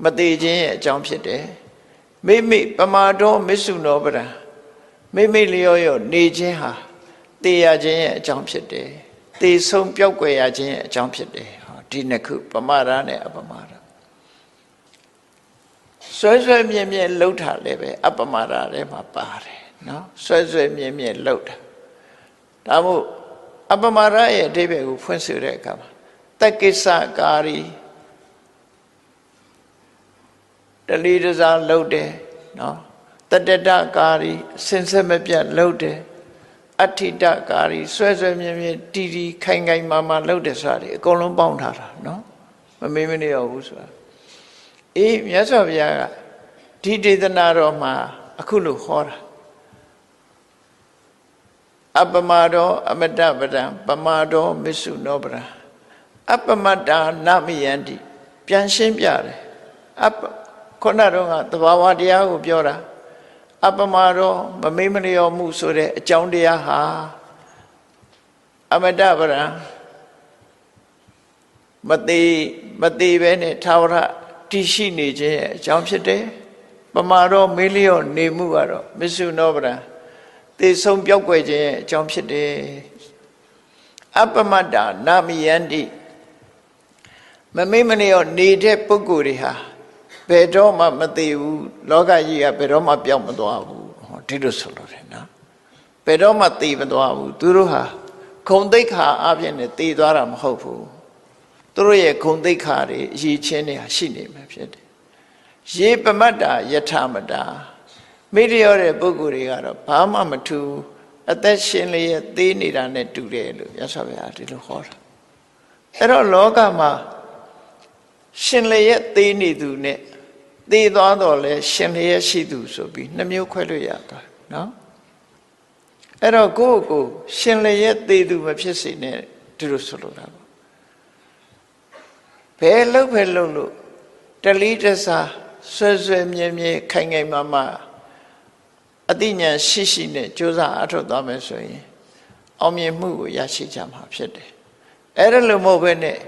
မသေးခြင်းရဲ့အကြောင်းဖြစ်တယ်မိမိပမာတော်မစ္ဆုနောပဒံမိမိလျော်ရောနေခြင်းဟာတေရခြင်းရဲ့အကြောင်းဖြစ်တယ်တေဆုံးပြောက်ွယ်ရခြင်းရဲ့အကြောင်းဖြစ်တယ်ဟောဒီနှစ်ခုပမာဒနဲ့အပမာဒဆွဲဆွဲမြဲမြဲလှုပ်တာလည်းပဲအပမာဒထဲမှာပါတယ်နော်ဆွဲဆွဲမြဲမြဲလှုပ်တာဒါမို့အပမာဒရဲ့အဓိပ္ပာယ်ကိုဖွင့်ဆိုတဲ့အခါမှာတက္ကိစ္စကာရီတလီတစားလှုပ်တယ်နော်တတတကာရီစင်ဆက်မပြတ်လှုပ်တယ်အဋ္ဌိတကာရီဆွဲဆွဲမြဲမြဲတီတီခိုင်ခိုင်မာမာလှုပ်တယ်ဆိုတာဒီအကုန်လုံးပေါင်းထားတာနော်မမေ့မနေရဘူးဆိုတာအေးမြတ်စွာဘုရားကဒီဒေသနာတော်မှာအခုလို့ဟောတာအပမတောအမတပဒံပမာတောမစ္ဆုနောပဒံအပမတ္တာနမိယန္တိပြန်ရှင်းပြတယ်ခုနတော့ကသဘာဝတရားကိုပြောတာအပမာတောမမေ့မလျော်မှုဆိုတဲ့အကြောင်းတရားဟာအမတပဒံမသေးပဲနဲ့သာဝရတည်ရှိနေခြင်းရဲ့အကြောင်းဖြစ်တယ်ပမာတောမေ့လျော့နေမှုကတော့မစ္ဆုနောပဒံသေဆုံးပြောက်ွယ်ခြင်းရဲ့အကြောင်းဖြစ်တယ်အပမတ္တာနာမိယန္တိမမေ့မလျော့နေတဲ့ပုဂ္ဂိုလ်တွေဟာဘယ်တော့မှမသေးဘူးလောကကြီးကဘယ်တော့မှပြောင်းမသွားဘူးဟောဒီလိုဆိုလို့တယ်နော်ဘယ်တော့မှသေမသွားဘူးသူတို့ဟာဂုံသိက္ခာအပြင်နဲ့သေသွားတာမဟုတ်ဘူးသူတို့ရဲ့ဂုံသိက္ခာတွေအရေးချင်းတွေဟာရှိနေမှာဖြစ်တယ်ယေပမတ္တာယထာမတာမိလျော့တဲ့ပုဂ္ဂိုလ်တွေကတော့ဘာမှမထူးအသက်ရှင်လျက်သေးနေတာနဲ့တူတယ်လို့မြတ်စွာဘုရားဒီလိုဟောတာအဲ့တော့လောကမှာရှင်လျက်သေးနေသူနဲ့သေသွားတော့လဲရှင်လျက်ရှိသူဆိုပြီးနှမျိုးခွဲလို့ရတာနော်အဲ့တော့ကိုယ့်ကိုရှင်လျက်သေးသူမဖြစ်စေနဲ့ဒီလိုဆိုလိုတာပေါ့ဘယ်လို့တလီတစားဆွဲဆွဲမြဲမြဲခိုင်ခိုင်မာမာအသိဉာဏ်ရှိနဲ့ကြိုးစားအထောက်သွားမယ်ဆိုရင်အောင်မြင်မှုကိုရရှိကြမှာဖြစ်တယ်အဲ့ဒါလို့မဟုတ်ဘဲနဲ့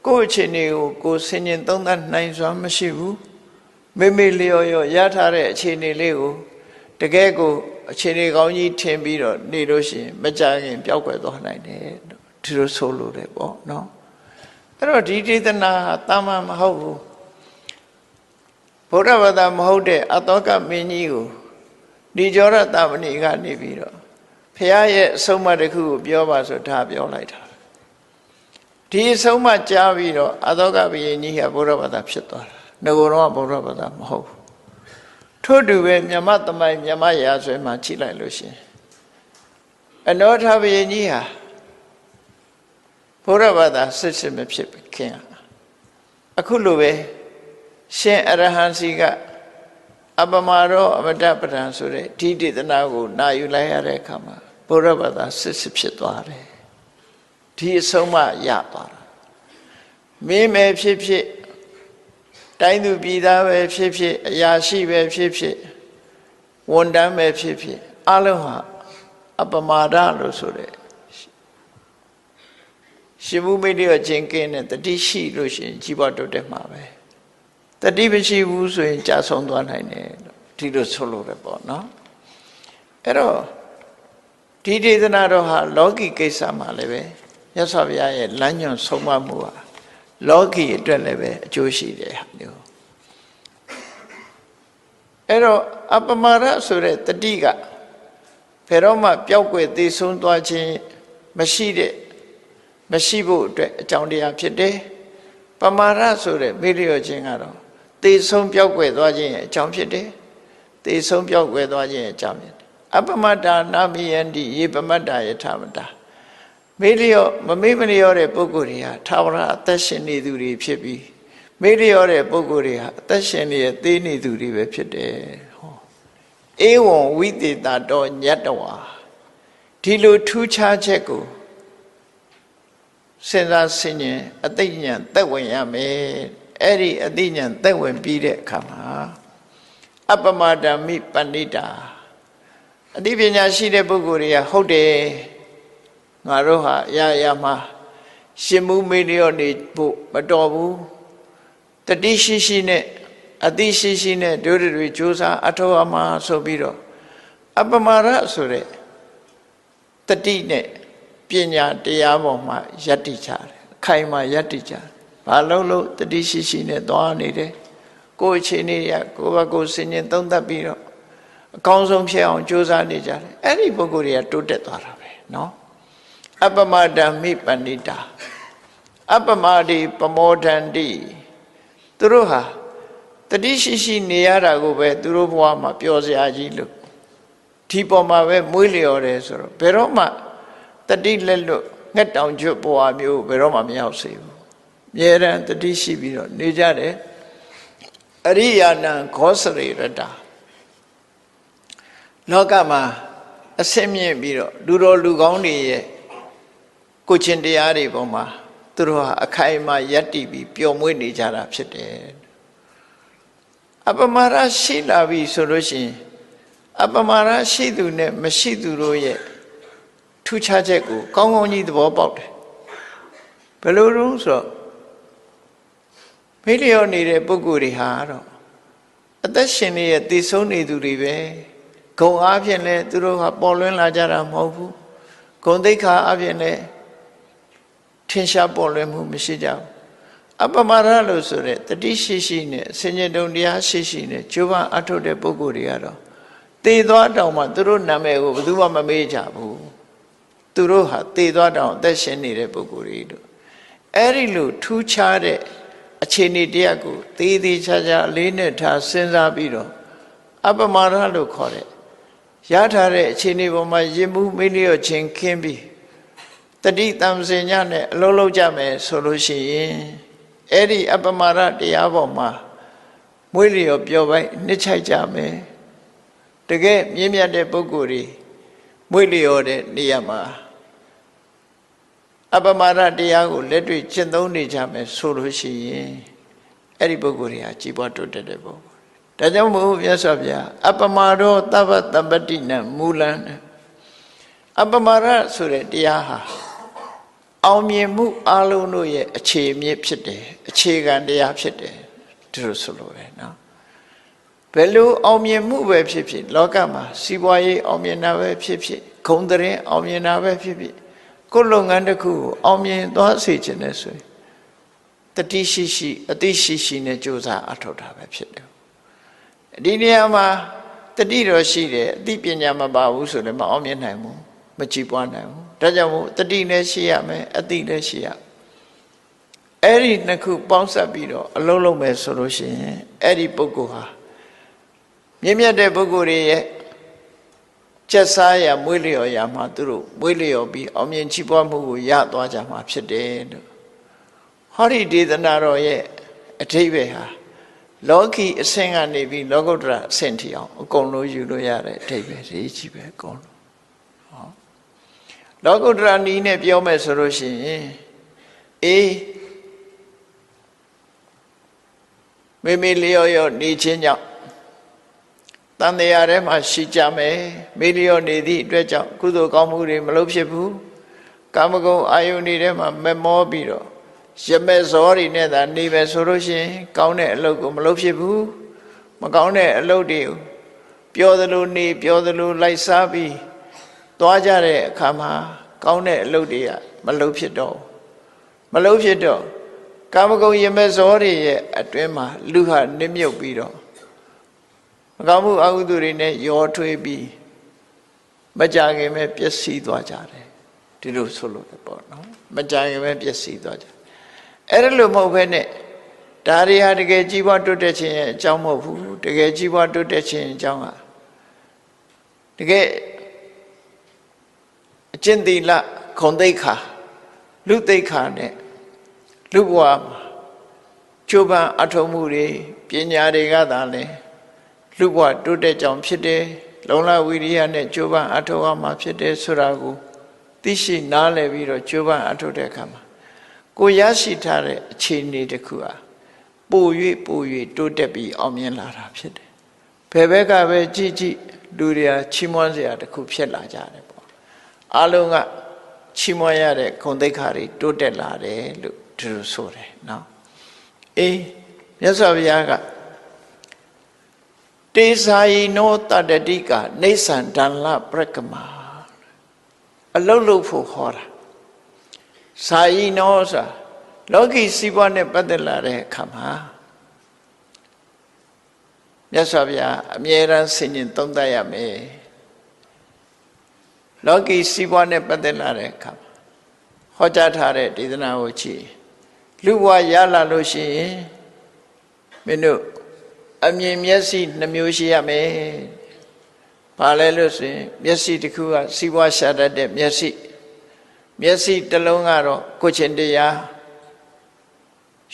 ကိုယ့်အခြေအနေကိုကိုယ်ဆင်ញင်သုံးသပ်နိုင်စွာမရှိဘူးမိမိလျော်ရောရထားတဲ့အခြေအနေလေးကိုတကယ်ကိုအခြေအနေကောင်းကြီးထင်ပြီးတော့နေလို့ရှိရင်မကြခင်ပျောက်ကွယ်သွားနိုင်တယ်ဒီလိုဆိုလို့တယ်ပေါ့နော်အဲ့တော့ဒီဒေသနာဟာတာမန်မဟုတ်ဘူးဗုဒ္ဓဘာသာမဟုတ်တဲ့အတောကမင်းကြီးကိုဒီကြောရတမဏိကနေပြီးတော့ဖះရဲ့အဆုံးအမတစ်ခုကိုပြောပါဆိုဒါပြောလိုက်တာဒီအဆုံးအမကြားပြီးတော့အတောကဘုရင်ကြီးကဗုဒ္ဓဘာသာဖြစ်သွားတာငကိုယ်တော့ဗုဒ္ဓဘာသာမဟုတ်ဘူးထို့တူပဲမြမသမိုင်းမြမရာဇဝင်မှာကြည့်လိုက်လို့ရှင်အနောထဘုရင်ကြီးဟာဗုဒ္ဓဘာသာစစ်စစ်မဖြစ်ခင်အခုလိုပဲ ရှင်အရဟံစီကအပမရောအမတပဒံဆိုတဲ့ဒီဒေသနာကိုနာယူလိုက်ရတဲ့အခါမှာဘုရားဘာသာစစ်ဖြစ်သွားတယ်ဒီအဆုံးမရသွားတာမင်းပဲဖြစ်ဖြစ်တိုင်းသူပြည်သားပဲဖြစ်ဖြစ်အရာရှိပဲဖြစ်ဖြစ်ဝန်တန်းပဲဖြစ်ဖြစ်အလုံးဟာအပမာဒလို့ဆိုတဲ့ရှင်ဘုမိတ်ရခြင်းကင်းတဲ့တတိရှိလို့ရှိရင်ကြီးပွားတိုးတက်မှာပဲတတိမရှိဘူးဆိုရင်ကြာဆုံးသွားနိုင်တယ်လို့ဒီလိုဆိုလို့ရပေါ့နော်အဲ့တော့ဒီဒေသနာတော်ဟာလောကီကိစ္စမှာလည်းပဲမြတ်စွာဘုရားရဲ့လမ်းညွှန်ဆုံးမမှုဟာလောကီအတွက်လည်းပဲအကျိုးရှိတယ်ဟာမျိုးအဲ့တော့အပမာဒဆိုတဲ့တတိကဘယ်တော့မှပျောက်ကွယ်သေဆုံးသွားခြင်းမရှိဖို့အတွက်အကြောင်းတရားဖြစ်တယ်ပမာဒဆိုတဲ့မေ့လျော့ခြင်းကတော့သေဆုံးပျောက်ကွယ်သွားခြင်းရဲ့အကြောင်းဖြစ်တယ်သေဆုံးပျောက်ကွယ်သွားခြင်းရဲ့အကြောင်းဖြစ်တယ်အပမတ္တာနာမိယန္တိယေပမတ္တာယထာမတ္တာမေ့လျော့မမေ့မလျော့တဲ့ပုဂ္ဂိုလ်တွေဟာသာဝရအသက်ရှင်နေသူတွေဖြစ်ပြီးမေ့လျော့တဲ့ပုဂ္ဂိုလ်တွေဟာအသက်ရှင်နေသေနေသူတွေပဲဖြစ်တယ်ဟောဧဝံဝိသေတတောညတ္တဝါဒီလိုထူးခြားချက်ကိုစဉ်းစားဆင်ခြင်အသိဉာဏ်သက်ဝင်ရမယ်အဲ့ဒီအသိဉာဏ်သက်ဝင်ပြီးတဲ့အခါမှာအပမဒမိပဏိတာအသိပညာရှိတဲ့ပုဂ္ဂိုလ်တွေကဟုတ်တယ်ငါတို့ဟာရမှာရှင်မှုမေ့လျော့နေဖို့မတော်ဘူးတတိရှိနဲ့အသိရှိနဲ့တို့တွေကြိုးစားအထောက်အမှားဆိုပြီးတော့အပမာဒဆိုတဲ့တတိနဲ့ပညာတရားပေါ်မှာယက်တိကြတယ်ခိုင်မာယက်တိကြတယ်ဘာလို့တတိရှိနဲ့သွားနေတယ်ကိုယ်အခြေအနေရကိုယ်ဘကိုယ်စင်ရင်သုံးသပ်ပြီးတော့အကောင်းဆုံးဖြစ်အောင်ကြိုးစားနေကြတယ်အဲ့ဒီပုဂ္ဂိုလ်တွေကတိုးတက်သွားတာပဲเนาะအပမဒမိပဏိတာအပမတိပမောဒန္တိသူတို့ဟာတတိရှိနေရတာကိုပဲသူတို့ဘဝမှာပျော်စရာကြီးလို့ဒီပေါ်မှာပဲမွေးလျော်တယ်ဆိုတော့ဘယ်တော့မှတတိလက်လွတ်ငှက်တောင်ကျွတ်ဘဝမျိုးဘယ်တော့မှမရောက်စေဘူးအမြဲတမ်းတတိရှိပြီးတော့နေကြတယ်အရိယာနံခောစရိရတ္တလောကမှာအစင်းမြင့်ပြီးတော့လူတော်လူကောင်းတွေရဲ့ကိုချင်းတရားတွေပေါ်မှာသူတို့ဟာအခိုင်အမာယက်တည်ပြီးပျော်မွေ့နေကြတာဖြစ်တယ်အပမာဒရှိလာပြီဆိုလို့ရှိရင်အပမာဒရှိသူနဲ့မရှိသူတို့ရဲ့ထူးခြားချက်ကိုကောင်းကောင်းကြီးသဘောပေါက်တယ်ဘယ်လိုလို့ဆိုတော့မေ့လျော့နေတဲ့ပုဂ္ဂိုလ်တွေဟာတော့အသက်ရှင်နေရဲ့သိဆုံးနေသူတွေပဲဂုံအားဖြင့်လည်းသူတို့ဟာပေါ်လွင်လာကြတာမဟုတ်ဘူးဂုံသိက္ခာအားဖြင့်လည်းထင်ရှားပေါ်လွင်မှုမရှိကြဘူးအပမာဒလို့ဆိုတဲ့တတိရှိနဲ့ဆင်ញတုံတရားရှိနဲ့ကျိုးပန်းအထုတ်တဲ့ပုဂ္ဂိုလ်တွေကတော့သေသွားတောင်မှသူတို့နာမည်ကိုဘယ်သူမှမမေ့ကြဘူးသူတို့ဟာသေသွားတောင်အသက်ရှင်နေတဲ့ပုဂ္ဂိုလ်တွေတို့အဲ့ဒီလိုထူးခြားတဲ့အခြေအနေတရားကိုသေးသေးချာချာလေးနဲ့ထားစဉ်းစားပြီးတော့အပမာဒလို့ခေါ်တဲ့ရထားတဲ့အခြေအနေပေါ်မှာရင်မှုမေ့လျော့ခြင်းခင်းပြီးတတိတံစင်ညနဲ့အလုံးလုံးကြမယ်ဆိုလို့ရှိရင်အဲ့ဒီအပမာဒတရားပေါ်မှာမွေးလျော်ပျော်ပိုက်နှစ်ချိုက်ကြမယ်တကယ်မြင့်မြတ်တဲ့ပုဂ္ဂိုလ်တွေမွေးလျော်တဲ့နေရာမှာအပမာဒတရားကိုလက်တွေ့ကျင့်သုံးနေကြမယ်ဆိုလို့ရှိရင်အဲ့ဒီပုဂ္ဂိုလ်တွေဟာကြီးပွားတိုးတက်တဲ့ပုဂ္ဂိုလ်ဒါကြောင့်မို့မြတ်စွာဘုရားအပမာဒောသဗ္ဗတပ္ပတိနမူလံအပမာဒဆိုတဲ့တရားဟာအောင်မြင်မှုအလုံးတို့ရဲ့အခြေအမြစ်ဖြစ်တယ်အခြေခံတရားဖြစ်တယ်ဒီလိုဆိုလို့ပဲเนาะဘယ်လိုအောင်မြင်မှုပဲဖြစ်ဖြစ်လောကမှာစီးပွားရေးအောင်မြင်တာပဲဖြစ်ဖြစ်ဂုဏ်သတင်းအောင်မြင်တာပဲဖြစ်ဖြစ်ကိုယ်လုပ်ငန်းတစ်ခုကိုအောင်မြင်သွားစေခြင်းနဲ့ဆိုရင်တတိရှိအသိရှိနဲ့ကြိုးစားအထောက်တာပဲဖြစ်တယ်ဒီနေရာမှာတတိတော်ရှိတယ်အသိပညာမပါဘူးဆိုလည်းမအောင်မြင်နိုင်ဘူးမကြည်ပွားနိုင်ဘူးဒါကြောင့်မို့တတိလည်းရှိရမယ်အသိလည်းရှိရအဲ့ဒီနှစ်ခုပေါင်းစပ်ပြီးတော့အလုံးလုံးပဲဆိုလို့ရှိရင်အဲ့ဒီပုဂ္ဂိုလ်ဟာမြင့်မြတ်တဲ့ပုဂ္ဂိုလ်တွေရဲ့ကျက်စားရမွေးလျော်ရမှာသူတို့မွေးလျော်ပြီးအောင်မြင်ချီးပွားမှုကိုရသွားကြမှာဖြစ်တယ်လို့ဟောဒီဒေသနာတော်ရဲ့အထိပ္ပယ်ဟာ လောကီအဆင့်ကနေပြီးလောကုတ္တရာအဆင့်ထိအောင်အကုန်လုံးယူလို့ရတဲ့အဓိပ္ပာယ်ကြီးကြီးပဲအကုန်လုံးဟောလောကုတ္တရာနည်းနဲ့ပြောမယ်ဆိုလို့ရှိရင်မိမိလျော်ရောနေခြင်းကြောင့်တန်တရားထဲမှာရှိကြမယ်မိလျော်နေသည့်အတွက်ကြောင့်ကုသိုလ်ကောင်းမှုတွေမလုပ်ဖြစ်ဘူးကာမဂုဏ်အာယုန်တွေထဲမှာမမောပြီးတော့ရမဲ့ဇောတွေနဲ့သာနေပဲဆိုလို့ရှိရင်ကောင်းတဲ့အလုပ်ကိုမလုပ်ဖြစ်ဘူးမကောင်းတဲ့အလုပ်တွေကိုပြောသလိုနေပြောသလိုလိုက်စားပြီးသွားကြတဲ့အခါမှာကောင်းတဲ့အလုပ်တွေကမလုပ်ဖြစ်တော့ကာမဂုဏ်ရမဲ့ဇောတွေရဲ့အတွင်းမှာလူဟာနစ်မြုပ်ပြီးတော့မကောင်းမှုအကုသိုလ်တွေနဲ့ရောထွေးပြီးမကြခင်ပဲပျက်စီးသွားကြတယ်ဒီလိုဆိုလို့ပေါ့နော်မကြခင်ပဲပျက်စီးသွားကြအဲ့ဒါလို့မဟုတ်ဘဲနဲ့ဒါတွေဟာတကယ်ကြီးပွားတိုးတက်ခြင်းရဲ့အကြောင်းမဟုတ်ဘူးတကယ်ကြီးပွားတိုးတက်ခြင်းအကြောင်းဟာတကယ်အကျင့်သီလခုံသိက္ခာလူသိက္ခာနဲ့လူဘဝမှာကျိုးပန်းအထောက်မှုတွေပညာတွေကသာလဲလူဘဝတိုးတက်ကြောင်ဖြစ်တယ်လုံလဝိရိယနဲ့ကျိုးပန်းအထောက်အမှာဖြစ်တယ်ဆိုတာကိုသိရှိနားလည်ပြီးတော့ကျိုးပန်းအထောက်တဲ့အခါမှာကိုရရှိထားတဲ့အခြေအနေတစ်ခုဟာပို၍တိုးတက်ပြီးအောင်မြင်လာတာဖြစ်တယ်ဘယ်ဘက်ကပဲကြည့်လူတွေကချီးမွမ်းစရာတစ်ခုဖြစ်လာကြတယ်ပေါ့အလုံးကချီးမွမ်းရတဲ့ဂုဏ်သိက္ခာတွေတိုးတက်လာတယ်လို့ဒီလိုဆိုတယ်နော်မြတ်စွာဘုရားကတေစာယိနောတတ္တတိကနေသန္တန္လပရကမာအလုံးလို့ဖို့ခေါ်တာစာယိနောဆိုတာလောကီစီးပွားနဲ့ပတ်သက်လာတဲ့အခါမှာမြတ်စွာဘုရားအမြဲတမ်းဆင်ញင်သုံးသပ်ရမယ်လောကီစီးပွားနဲ့ပတ်သက်လာတဲ့အခါမှာဟောကြားထားတဲ့ဒေသနာကိုကြည့်လူဘဝရလာလို့ရှိရင်မင်းတို့အမြင်မျက်စိနှမျိုးရှိရမယ်။ဘာလဲလို့ဆိုရင်မျက်စိတစ်ခုကစီးပွားရှာတတ်တဲ့မျက်စိတစ်လုံးကတော့ကိုယ်ချင်းတရား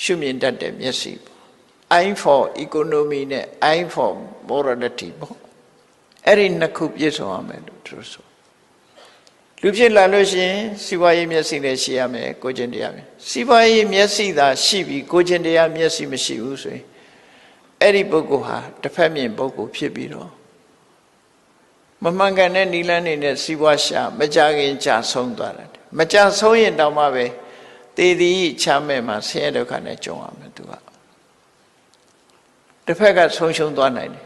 ရှုမြင်တတ်တဲ့မျက်စိပေါ့။ Eye for economy နဲ့ Eye for morality ပေါ့။အဲ့ဒီနှစ်ခုပြည့်စုံရမယ်လို့သူဆို။လူဖြစ်လာလို့ရှိရင်စီးပွားရေးမျက်စိလည်းရှိရမယ်ကိုယ်ချင်းတရားပဲ။စီးပွားရေးမျက်စိသာရှိပြီးကိုယ်ချင်းတရားမျက်စိမရှိဘူးဆိုရင်အဲ့ဒီပုဂ္ဂိုလ်ဟာတစ်ဖက်မြင်ပုဂ္ဂိုလ်ဖြစ်ပြီးတော့မမှန်ကန်တဲ့နိလန်းနေနဲ့စီးပွားရှာမကြခင်ကြာဆုံးသွားတယ်မကြာဆုံးရင်တောင်မှပဲတေသည်ချမဲ့မှာဆင်းရဲဒုက္ခနဲ့ကြုံရမယ်သူကတစ်ဖက်ကဆုံးရှုံးသွားနိုင်တယ်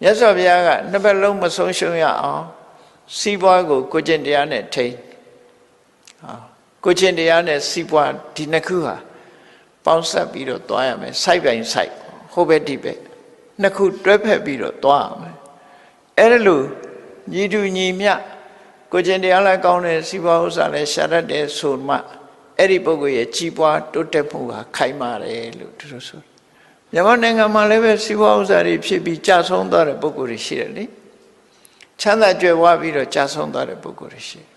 မြတ်စွာဘုရားကနှစ်ဖက်လုံးမဆုံးရှုံးရအောင်စီးပွားကိုကိုကျင့်တရားနဲ့ထိန်းကိုကျင့်တရားနဲ့စီးပွားဒီနှစ်ခုဟာပေါင်းစပ်ပြီးတော့သွားရမယ်စိုက်ပိုင်စိုက်ဟိုဘက်ဒီဘက်နှစ်ခုတွဲဖက်ပြီးတော့သွားရမယ်အဲ့ဒါလို့ညီတူညီမျှကိုကျင့်တရားလည်းကောင်းတယ်စီးပွားဥစ္စာလည်းရှာတတ်တယ်ဆိုမှအဲ့ဒီပုဂ္ဂိုလ်ရဲ့ကြီးပွားတိုးတက်မှုဟာခိုင်မာတယ်လို့သူတို့ဆိုမြန်မာနိုင်ငံမှာလည်းပဲစီးပွားဥစ္စာတွေဖြစ်ပြီးကြာဆုံးသွားတဲ့ပုဂ္ဂိုလ်တွေရှိတယ်လေချမ်းသာကြွယ်ဝပြီးတော့ကြာဆုံးသွားတဲ့ပုဂ္ဂိုလ်တွေရှိတယ်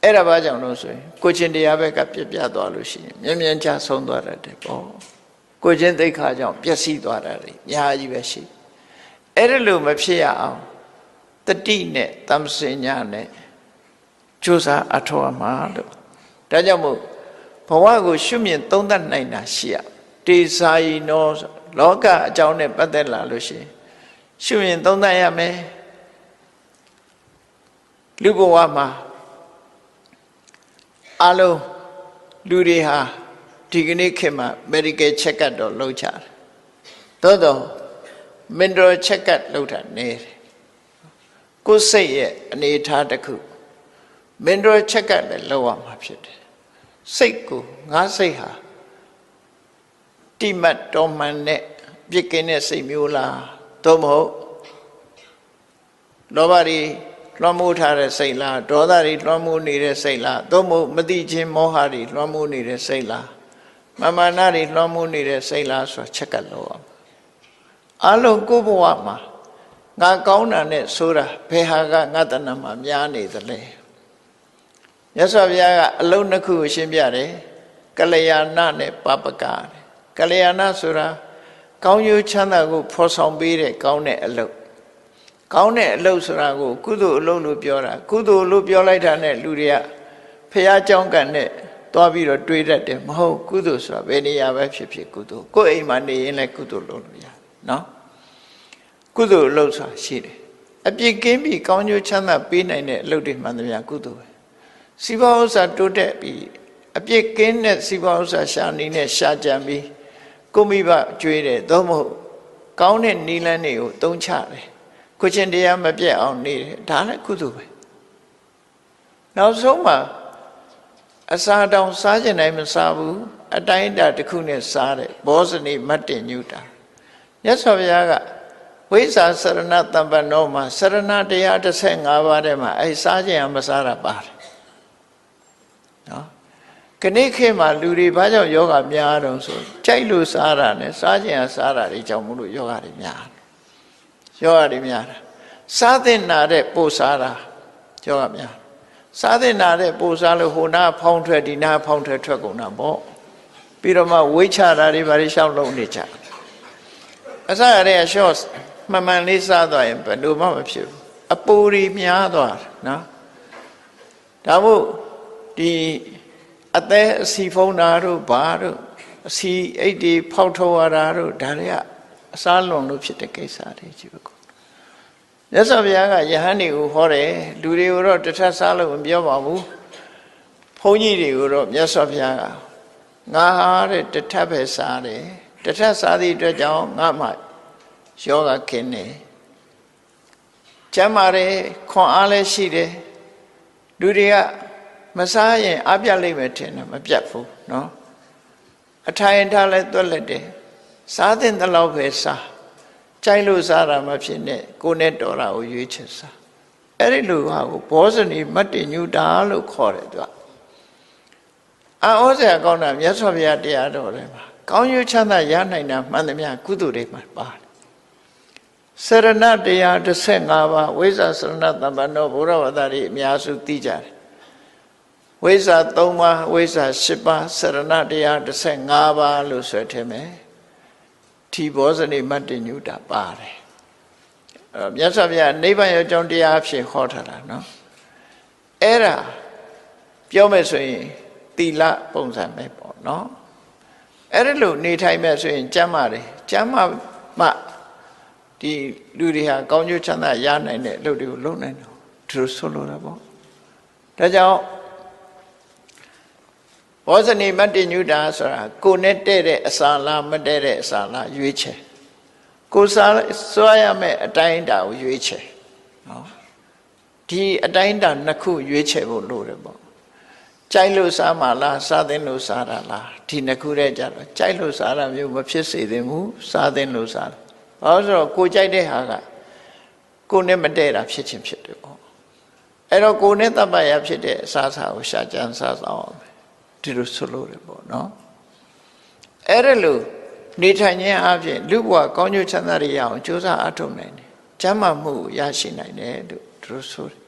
အဲ့ဒါဘာကြောင့်လို့ဆိုရင်ကိုကျင့်တရားဘက်ကပြပြသွားလို့ရှိရင်မြန်ကြာဆုံးသွားတတ်တယ်ပေါ့ကိုကျင့်သိက္ခာကြောင့်ပျက်စီးသွားတာလေအများကြီးပဲရှိအဲ့ဒါလို့မဖြစ်ရအောင်တတိနဲ့တမ္ပစဉ္ညာနဲ့ကြိုးစားအထောက်အမှာလို့ဒါကြောင့်မို့ဘဝကိုရှုမြင်သုံးသပ်နိုင်တာရှိရတေစာယိနောလောကအကြောင်းနဲ့ပတ်သက်လာလို့ရှိရင်ရှုမြင်သုံးသပ်ရမယ်လူဘဝမှာအလုံးလူတွေဟာဒီကနေ့ခေတ်မှာ medical check up တော့လုပ်ကြတယ်သို့တော့ mental check up လုပ်တာနည်းတယ်ကိုယ်စိတ်ရဲ့အနေအထားတစ်ခု mental check up လည်းလုပ်ရမှာဖြစ်တယ်စိတ်ကိုငါစိတ်ဟာတိမတ်တော်မှန်တဲ့ပြစ်ကင်းတဲ့စိတ်မျိုးလားသို့မဟုတ်လောဘတွေလွှမ်းမိုးထားတဲ့စိတ်လားဒေါသတွေလွှမ်းမိုးနေတဲ့စိတ်လားသို့မဟုတ်မသိခြင်းမောဟတွေလွှမ်းမိုးနေတဲ့စိတ်လားမာနတွေလွှမ်းမိုးနေတဲ့စိတ်လားဆိုတာချက်ကလို့အောင်အလုံးကိုယ်ဘဝမှာငါကောင်းတာနဲ့ဆိုတာဘယ်ဟာကငါတဏ္ဍမှာများနေသလဲမြတ်စွာဘုရားကအလုံးနှစ်ခုကိုရှင်းပြတယ်ကလျာဏနဲ့ပပကကလျာဏဆိုတာ ကောင်းကျိုးချမ်းသာကိုဖော်ဆောင်ပေးတဲ့ကောင်းတဲ့အလုပ်ကောင်းတဲ့အလုပ်ဆိုတာကိုကုသိုလ်အလုပ်လို့ပြောတာကုသိုလ်လို့ပြောလိုက်တာနဲ့လူတွေကဖះเจ้าကံနဲ့သွားပြီးတော့တွေးတတ်တယ်မဟုတ်ကုသိုလ်ဆိုတာဘယ်နေရာပဲဖြစ်ဖြစ်ကုသိုလ်ကိုယ်အိမ်မှာနေရင်လည်းကုသိုလ်လုပ်လို့ရနော်ကုသိုလ်အလုပ်ဆိုတာရှိတယ်အပြစ်ကင်းပြီးကောင်းကျိုးချမ်းသာပေးနိုင်တဲ့အလုပ်တွေမှန်သမျှကုသိုလ်ပဲစီးပွားဥစ္စာတိုးတက်ပြီးအပြစ်ကင်းတဲ့စီးပွားဥစ္စာရှာနေနဲ့ရှာကြံပြီးကိုမိဘကျွေးတယ်သို့မဟုတ်ကောင်းတဲ့နီလန်းတွေကိုသုံးချတယ်ကိုချင်းတရားမပြတ်အောင်နေတယ်ဒါလည်းကုသိုလ်ပဲနောက်ဆုံးမှာအစာတောင်စားကျင်တိုင်းမစားဘူးအတိုင်းအတာတစ်ခုနဲ့စားတယ်ဘောဇနိမတ္တညုတာမြတ်စွာဘုရားကဝိဇ္ဇာစရဏတမ္ပန္နောမှာစရဏတရား15ပါးထဲမှာအဲစားကျင်အောင်မစားတာပါတယ်နော်ခဏခေတ်မှာလူတွေဘာကြောင့်ယောဂများတော့ဆိုကြိုက်လို့စားတာနဲ့စားကျင်အောင်စားတာတွေကြောင့်မလို့ယောဂတွေများယောဂတွေများတာစားတဲ့နာတဲ့ပို့စားတာယောဂများစားတဲ့နာတဲ့ပို့စားလို့ဟိုနာဖောင်းထွက်ဒီနာဖောင်းထွက်ကုန်တာပေါ့ပြီးတော့မှဝိချတာတွေဘာတွေရှောက်လုံးနေကြအစရတဲ့ရှော့မှန်မှန်လေးစားသွားရင်ဘယ်လိုမှမဖြစ်ဘူးအပူတွေများသွားတယ်နော်ဒါမို့ဒီအသက်အစီဖုံးတာတို့ဘာတို့အစီအိတ်တွေဖောက်ထုတ်ရတာတို့ဒါတွေကအစားလွန်လို့ဖြစ်တဲ့ကိစ္စတွေကြီးပဲမြတ်စွာဘုရားကယဟန်တွေကိုဟောတယ်လူတွေကိုတော့တထပ်စားလို့မပြောပါဘူးဘုန်းကြီးတွေကိုတော့မြတ်စွာဘုရားကငါဟာတဲ့တထပ်ပဲစားတယ်တထပ်စားသည့်အတွက်ကြောင့်ငါမှယောဂခင်းတယ်ကျမ်းမာတယ်ခွန်အားလည်းရှိတယ်လူတွေကမစားရင်အပြတ်လိမ့်မယ်ထင်တယ်မပြတ်ဘူးနော်အထိုင်ထားလဲတွက်လက်တယ်စားတဲ့လောက်ပဲစားကြိုက်လို့စားတာမဖြစ်နဲ့ကိုယ်နဲ့တော်တာကိုရွေးချယ်စားအဲ့ဒီလိုဟာကိုဘောဇနီမတ္တညုတာလို့ခေါ်တယ်သူကအောစရာကောင်းတာမြတ်စွာဘုရားတရားတော်ထဲမှာကောင်းကျိုးချမ်းသာရနိုင်တာမှန်သမျှကုသိုလ်တွေမှာပါတယ်စရဏတရား15ပါးဝိဇ္ဇာစရဏတမ္ပန္နောဘုရားဝတ္တတွေအများစုသိကြတယ်ဝိဇ္ဇာ3ပါးဝိဇ္ဇာ10ပါးစရဏတရား15ပါးလို့ဆိုထင်မယ်ဒီဘောဇနိမတ္တညုတာပါတယ်မြတ်စွာဘုရားနိဗ္ဗာန်ရောက်ကြောင်းတရားအဖြစ်ဟောထားတာနော်အဲ့ဒါပြောမယ်ဆိုရင်သီလပုံစံပဲပေါ့နော်အဲ့ဒါလို့နေထိုင်မဲ့ဆိုရင်ကျမ်းမာတယ်ကျမ်းမာမှဒီလူတွေဟာကောင်းကျိုးချမ်းသာရနိုင်တဲ့အလုပ်တွေကိုလုပ်နိုင်တယ်သူဆိုလိုတာပေါ့ဒါကြောင့်ဘောဇနိမတ္တညုတာဆိုတာကိုယ်နဲ့တဲ့တဲ့အစာလားမတဲ့တဲ့အစာလားရွေးချယ်ကိုယ်စားစွာရမယ့်အတိုင်းအတာကိုရွေးချယ်နော်ဒီအတိုင်းအတာနှစ်ခုရွေးချယ်ဖို့လိုတယ်ပေါ့ကြိုက်လို့စားမှလားစားသင့်လို့စားတာလားဒီနှစ်ခုတည်းကြတော့ကြိုက်လို့စားတာမျိုးမဖြစ်စေသင့်ဘူးစားသင့်လို့စားတယ်ဘာလို့ဆိုတော့ကိုကြိုက်တဲ့ဟာကကိုနဲ့မတဲ့တာဖြစ်ချင်းဖြစ်တယ်ပေါ့အဲ့တော့ကိုနဲ့တပ်ပရဖြစ်တဲ့အစားအစာကိုရှာကြံစားဆောင်အောင်ဒီလိုဆိုလို့ရပေါ့နော်အဲ့ဒါလို့နေထိုင်ခြင်းအပြင်လူဘဝကောင်းကျိုးချမ်းသာရအောင်ကြိုးစားအထောက်နိုင်တယ်ကျမ်းမာမှုရရှိနိုင်တယ်လို့သူတို့ဆိုတယ်